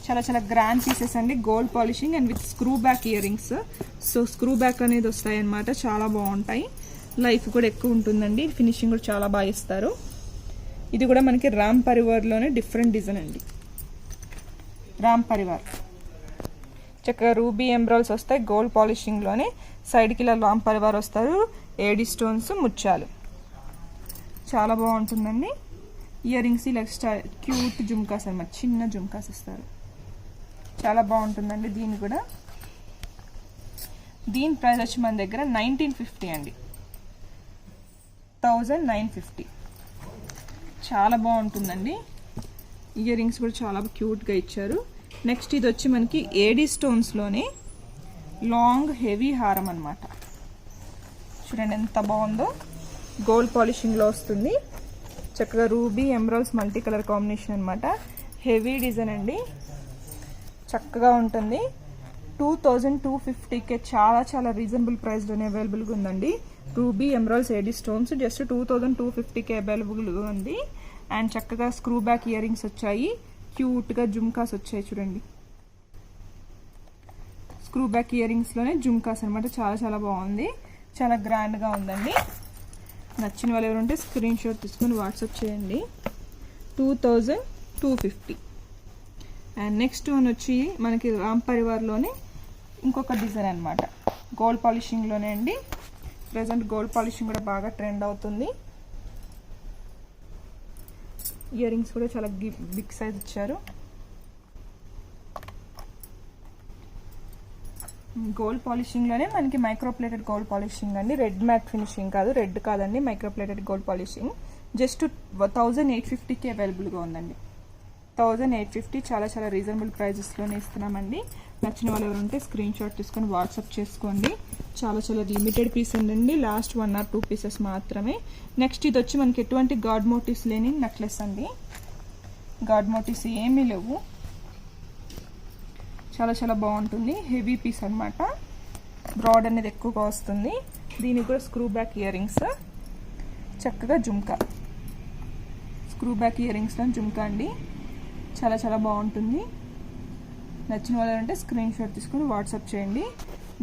చాలా చాలా గ్రాండ్ పీసెస్ అండి, gold polishing and with screw back ear rings. So screw back అనేది వస్తాయి అన్నమాట, చాలా బాగుంటాయి, లైఫ్ కూడా ఎక్కువ ఉంటుందండి, ఫినిషింగ్ కూడా చాలా బాగా ఇస్తారు. ఇది కూడా మనకి రామ్ పరివార్లోనే డిఫరెంట్ డిజైన్ అండి. రామ్ పరివార్ చక్కగా రూబీ ఎంబ్రాయిల్స్ వస్తాయి, గోల్డ్ పాలిషింగ్లోనే సైడ్కి ఇలా రామ్ పరివార్ వస్తారు, ఏడి స్టోన్స్, ముత్యాలు, చాలా బాగుంటుందండి. ఇయర్ రింగ్స్ ఇలా క్యూట్ జుమ్కాస్ అన్నమాట, చిన్న జుమ్కాస్ ఇస్తారు, చాలా బాగుంటుందండి. దీని ప్రైస్ వచ్చి మన దగ్గర 1950 అండి, 1950, చాలా బాగుంటుందండి. ఇయర్ రింగ్స్ కూడా చాలా క్యూట్గా ఇచ్చారు. నెక్స్ట్ ఇది వచ్చి మనకి ఏడీ స్టోన్స్లోనే లాంగ్ హెవీ హారం అనమాట, చూడండి ఎంత బాగుందో, గోల్డ్ పాలిషింగ్లో వస్తుంది, చక్కగా ruby emeralds multi colour combination అనమాట, హెవీ డిజైన్ అండి, చక్కగా ఉంటుంది. 2250కే చాలా చాలా రీజనబుల్ ప్రైస్లోనే అవైలబుల్గా ఉందండి. Ruby emeralds AD stones just 2250కే అవైలబుల్గా ఉంది. అండ్ చక్కగా స్క్రూ బ్యాక్ ఇయర్ రింగ్స్ వచ్చాయి, క్యూట్గా జుమ్కాస్ వచ్చాయి, చూడండి స్క్రూ బ్యాక్ ఇయర్ రింగ్స్లోనే జుమ్కాస్ అనమాట, చాలా చాలా బాగుంది, చాలా గ్రాండ్గా ఉందండి. నచ్చిన వాళ్ళు ఎవరుంటే స్క్రీన్ షాట్ తీసుకొని వాట్సాప్ చేయండి. 2250. అండ్ నెక్స్ట్ వన్ వచ్చి మనకి రామ్ పరివార్లోనే ఇంకొక డిజైన్ అనమాట, గోల్డ్ పాలిషింగ్లోనే అండి. ప్రజెంట్ గోల్డ్ పాలిషింగ్ కూడా బాగా ట్రెండ్ అవుతుంది. ఇయర్ రింగ్స్ కూడా చాలా బిగ్ సైజ్ ఇచ్చారు. గోల్డ్ పాలిషింగ్లోనే మనకి మైక్రోప్లేటెడ్ గోల్డ్ పాలిషింగ్ అండి, రెడ్ మ్యాట్ ఫినిషింగ్ కాదు, రెడ్ కాదండి, మైక్రోప్లేటెడ్ గోల్డ్ పాలిషింగ్. జస్ట్ 1850కి అవైలబుల్గా ఉందండి. 1850, చాలా చాలా రీజనబుల్ ప్రైజెస్లోనే ఇస్తున్నామండి. నచ్చిన వాళ్ళు ఎవరు ఉంటే స్క్రీన్ షాట్ తీసుకొని వాట్సాప్ చేసుకోండి. చాలా చాలా లిమిటెడ్ పీస్ ఉందండి, లాస్ట్ 1 or 2 పీసెస్ మాత్రమే. నెక్స్ట్ ఇది వచ్చి మనకి ఎటువంటి గాడ్ మోటివ్స్ లేని నెక్లెస్ అండి, గాడ్ మోటివ్స్ ఏమీ లేవు, చాలా చాలా బాగుంటుంది, హెవీ పీస్ అనమాట, బ్రాడ్ అనేది ఎక్కువగా వస్తుంది. దీనికి కూడా స్క్రూ బ్యాక్ ఇయర్ రింగ్స్, చక్కగా జుమ్కా, స్క్రూ బ్యాక్ ఇయర్ రింగ్స్లో జుమ్కా అండి, చాలా చాలా బాగుంటుంది. నచ్చిన వాళ్ళు అంటే స్క్రీన్ షాట్ తీసుకుని వాట్సాప్ చేయండి.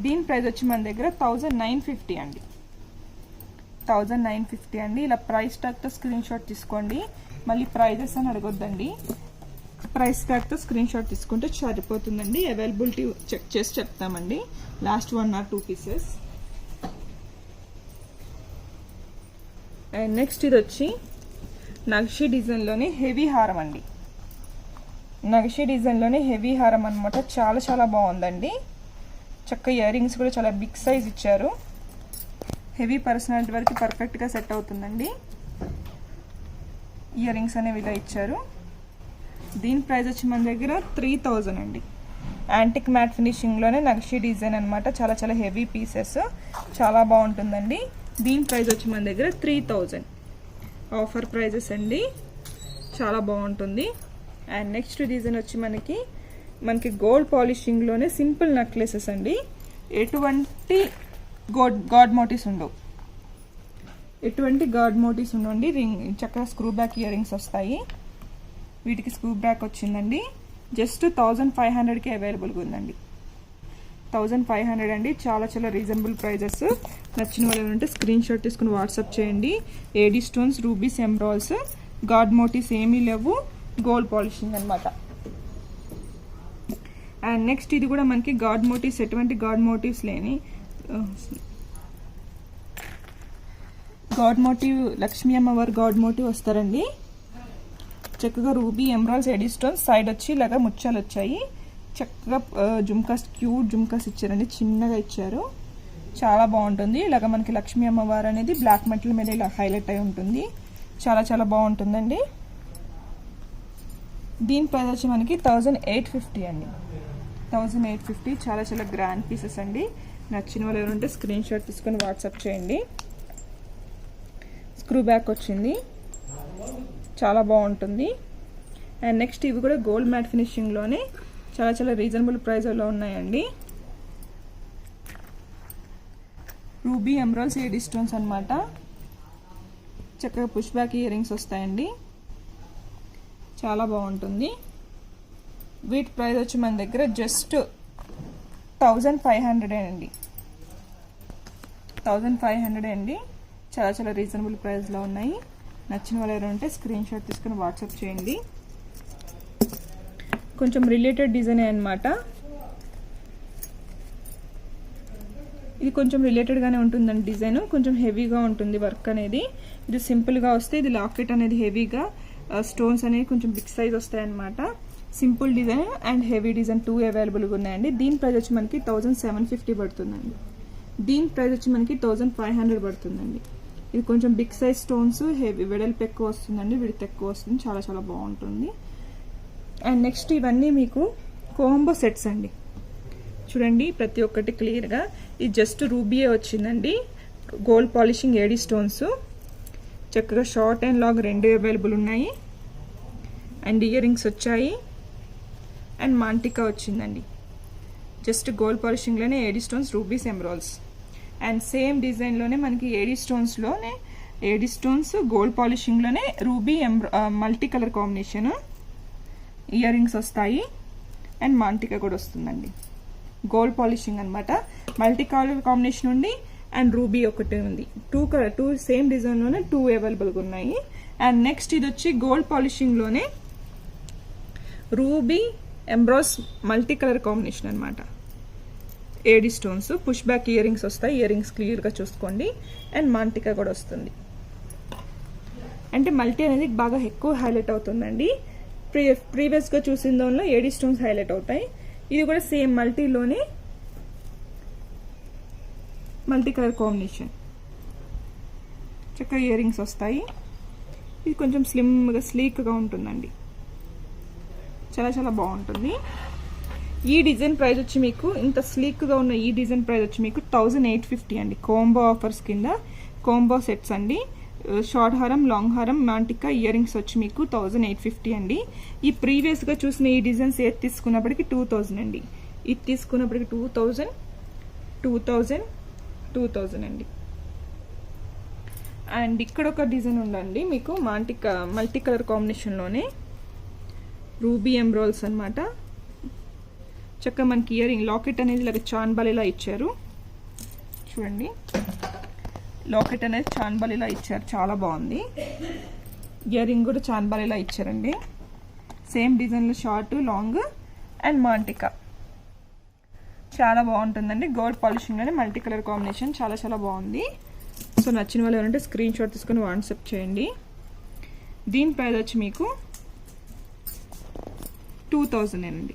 దీని ప్రైస్ వచ్చి మన దగ్గర 1950 అండి, 1950 అండి. ఇలా ప్రైస్ ట్యాగ్తో స్క్రీన్ షాట్ తీసుకోండి, మళ్ళీ ప్రైజెస్ అని అడగొద్దండి, ప్రైస్ ట్యాగ్తో స్క్రీన్ షాట్ తీసుకుంటే సరిపోతుందండి. అవైలబిలిటీ చెక్ చేసి చెప్తామండి, last 1 or 2 pieces. And next ఇది వచ్చి నక్షి డిజైన్లోనే హెవీ హారం అండి, నక్షి డిజైన్లోనే హెవీ హారం అనమాట, చాలా చాలా బాగుందండి. చక్క ఇయర్ రింగ్స్ కూడా చాలా బిగ్ సైజ్ ఇచ్చారు, హెవీ పర్సనాలిటీ వరకు పర్ఫెక్ట్గా సెట్ అవుతుందండి. ఇయర్ రింగ్స్ అనేవి ఇలా ఇచ్చారు. దీని ప్రైస్ వచ్చి మన దగ్గర 3000 అండి. యాంటిక్ మ్యాట్ ఫినిషింగ్లోనే నక్షి డిజైన్ అనమాట, చాలా చాలా హెవీ పీసెస్, చాలా బాగుంటుందండి. దీని ప్రైస్ వచ్చి మన దగ్గర 3000 ఆఫర్ ప్రైజెస్ అండి, చాలా బాగుంటుంది. అండ్ నెక్స్ట్ డిజైన్ వచ్చి మనకి గోల్డ్ పాలిషింగ్లోనే సింపుల్ నెక్లెసెస్ అండి, ఎటువంటి గాడ్ మోటివ్స్ ఉండవు, ఎటువంటి గాడ్ మోటివ్స్ ఉండవండి. రింగ్ చక్కగా స్క్రూ బ్యాక్ ఇయర్ రింగ్స్ వస్తాయి, వీటికి స్క్రూ బ్యాక్ వచ్చిందండి. జస్ట్ 1500కి అవైలబుల్గా ఉందండి, 1500 అండి, చాలా చాలా రీజనబుల్ ప్రైజెస్. నచ్చిన వాళ్ళు ఉంటే స్క్రీన్ షాట్ తీసుకుని వాట్సాప్ చేయండి. AD stones, rubies, emeralds, god motives ఏమీ లేవు, గోల్డ్ పాలిషింగ్ అనమాట. అండ్ నెక్స్ట్ ఇది కూడా మనకి గాడ్ మోటివ్స్, ఎటువంటి గాడ్ మోటివ్స్ లేని గాడ్ మోటివ్, లక్ష్మీ అమ్మవారి గాడ్ మోటివ్ వస్తారండి. చక్కగా ruby, emeralds, AD stones, side వచ్చి ఇలాగా ముత్యాలు వచ్చాయి, చక్కగా జుమ్కాస్, క్యూట్ జుమ్కాస్ ఇచ్చారండి, చిన్నగా ఇచ్చారు, చాలా బాగుంటుంది. ఇలాగ మనకి లక్ష్మీ అమ్మవారు అనేది బ్లాక్ మెటల్ మీద ఇలా హైలైట్ అయి ఉంటుంది. చాలా చాలా బాగుంటుందండి. దీని ప్రైస్ వచ్చి మనకి 1850 అండి. 1850. చాలా చాలా గ్రాండ్ పీసెస్ అండి. నచ్చిన వాళ్ళు ఎవరుంటే స్క్రీన్ షాట్ తీసుకొని వాట్సాప్ చేయండి. స్క్రూ బ్యాక్ వచ్చింది, చాలా బాగుంటుంది. అండ్ నెక్స్ట్ ఇవి కూడా గోల్డ్ మ్యాట్ ఫినిషింగ్లోనే చాలా చాలా రీజనబుల్ ప్రైస్లో ఉన్నాయండి. రూబీ ఎమరాల్డ్స్ ఏడీ స్టోన్స్ అనమాట. చక్కగా పుష్ బ్యాక్ ఇయర్ రింగ్స్ వస్తాయండి. చాలా బాగుంటుంది. వీటి ప్రైస్ వచ్చి మన దగ్గర జస్ట్ 1500 అండి. 1500 అండి. చాలా చాలా రీజనబుల్ ప్రైస్లో ఉన్నాయి. నచ్చిన వాళ్ళు ఎవరు ఉంటే స్క్రీన్ షాట్ తీసుకుని వాట్సాప్ చేయండి. కొంచెం రిలేటెడ్ డిజైన్ అనమాట. ఇది కొంచెం రిలేటెడ్గానే ఉంటుందండి. డిజైన్ కొంచెం హెవీగా ఉంటుంది. వర్క్ అనేది ఇది సింపుల్గా వస్తే, ఇది లాకెట్ అనేది హెవీగా, స్టోన్స్ అనేవి కొంచెం బిగ్ సైజ్ వస్తాయన్నమాట. Simple design and heavy design 2 అవైలబుల్గా ఉన్నాయండి. దీని ప్రైస్ వచ్చి మనకి 1750 పడుతుందండి. దీని ప్రైస్ వచ్చి మనకి 1500 పడుతుందండి. ఇది కొంచెం బిగ్ సైజ్ స్టోన్స్, హెవీ వెడల్పు ఎక్కువ వస్తుందండి, విడత్ ఎక్కువ వస్తుంది. చాలా చాలా బాగుంటుంది. అండ్ నెక్స్ట్ ఇవన్నీ మీకు కాంబో సెట్స్ అండి. చూడండి ప్రతి ఒక్కటి క్లియర్గా. ఇది జస్ట్ రూబీయే వచ్చిందండి. గోల్డ్ పాలిషింగ్ ఏడీ స్టోన్స్, చక్కగా షార్ట్ అండ్ లాంగ్ 2 అవైలబుల్ ఉన్నాయి. అండ్ ఇయర్ రింగ్స్ వచ్చాయి. అండ్ మాంటికా వచ్చిందండి. జస్ట్ గోల్డ్ పాలిషింగ్లోనే AD stones, rubies, emeralds. And same డిజైన్లోనే మనకి ఏడీ స్టోన్స్ గోల్డ్ పాలిషింగ్లోనే ruby multi colour combination ear rings వస్తాయి. అండ్ మాంటికా కూడా వస్తుందండి. గోల్డ్ పాలిషింగ్ అనమాట. మల్టీ కలర్ కాంబినేషన్ ఉంది. అండ్ రూబీ ఒకటి ఉంది. 2 సేమ్ డిజైన్లోనే 2 అవైలబుల్గా ఉన్నాయి. అండ్ నెక్స్ట్ ఇది వచ్చి గోల్డ్ పాలిషింగ్లోనే రూబీ ఎంబ్రాస్ మల్టీ కలర్ కాంబినేషన్ అనమాట. AD stones, push back ear rings వస్తాయి. ఇయర్ రింగ్స్ క్లియర్గా చూసుకోండి. అండ్ మాంటికా కూడా వస్తుంది. అంటే మల్టీ అనేది బాగా ఎక్కువ హైలైట్ అవుతుందండి. ప్రీవియస్గా చూసిన దానిలో ఏడీ స్టోన్స్ హైలైట్ అవుతాయి. ఇది కూడా సేమ్ మల్టీలోనే మల్టీ కలర్ కాంబినేషన్. చక్కగా ఇయర్ రింగ్స్ వస్తాయి. ఇది కొంచెం స్లిమ్గా స్లీక్గా ఉంటుందండి. చాలా చాలా బాగుంటుంది. ఈ డిజైన్ ప్రైస్ వచ్చి మీకు, ఇంత స్లీక్గా ఉన్న ఈ డిజైన్ ప్రైస్ వచ్చి మీకు 1850 అండి. కాంబో ఆఫర్స్ కింద కాంబో సెట్స్ అండి. షార్ట్ హారం, లాంగ్ హారం, మాంటికా, ఇయర్ రింగ్స్ వచ్చి మీకు 1850 అండి. ఈ ప్రీవియస్గా చూసిన ఈ డిజైన్స్ ఏది తీసుకున్నప్పటికీ 2000 అండి. ఇది తీసుకున్నప్పటికీ 2000 అండి. అండ్ ఇక్కడ ఒక డిజైన్ ఉందండి మీకు, మాంటికా మల్టీ కలర్ కాంబినేషన్లోనే రూబీ ఎమరాల్డ్స్ అనమాట. చక్కగా మనకి ఇయర్ రింగ్ లాకెట్ అనేది ఇలాగ చాన్బాలిలా ఇచ్చారు. చూడండి లాకెట్ అనేది చాన్బాలిలా ఇచ్చారు. చాలా బాగుంది. ఇయర్ రింగ్ కూడా చాన్బాలిలా ఇచ్చారండి. సేమ్ డిజైన్లో షార్ట్, లాంగ్ అండ్ మాంటికా. చాలా బాగుంటుందండి. గోల్డ్ పాలిషింగ్లోనే మల్టీ కలర్ కాంబినేషన్. చాలా చాలా బాగుంది. సో నచ్చిన వాళ్ళు ఎవరంటే స్క్రీన్ షాట్ తీసుకొని వాట్సాప్ చేయండి. దీని ప్రైస్ వచ్చి మీకు 2000 అండి.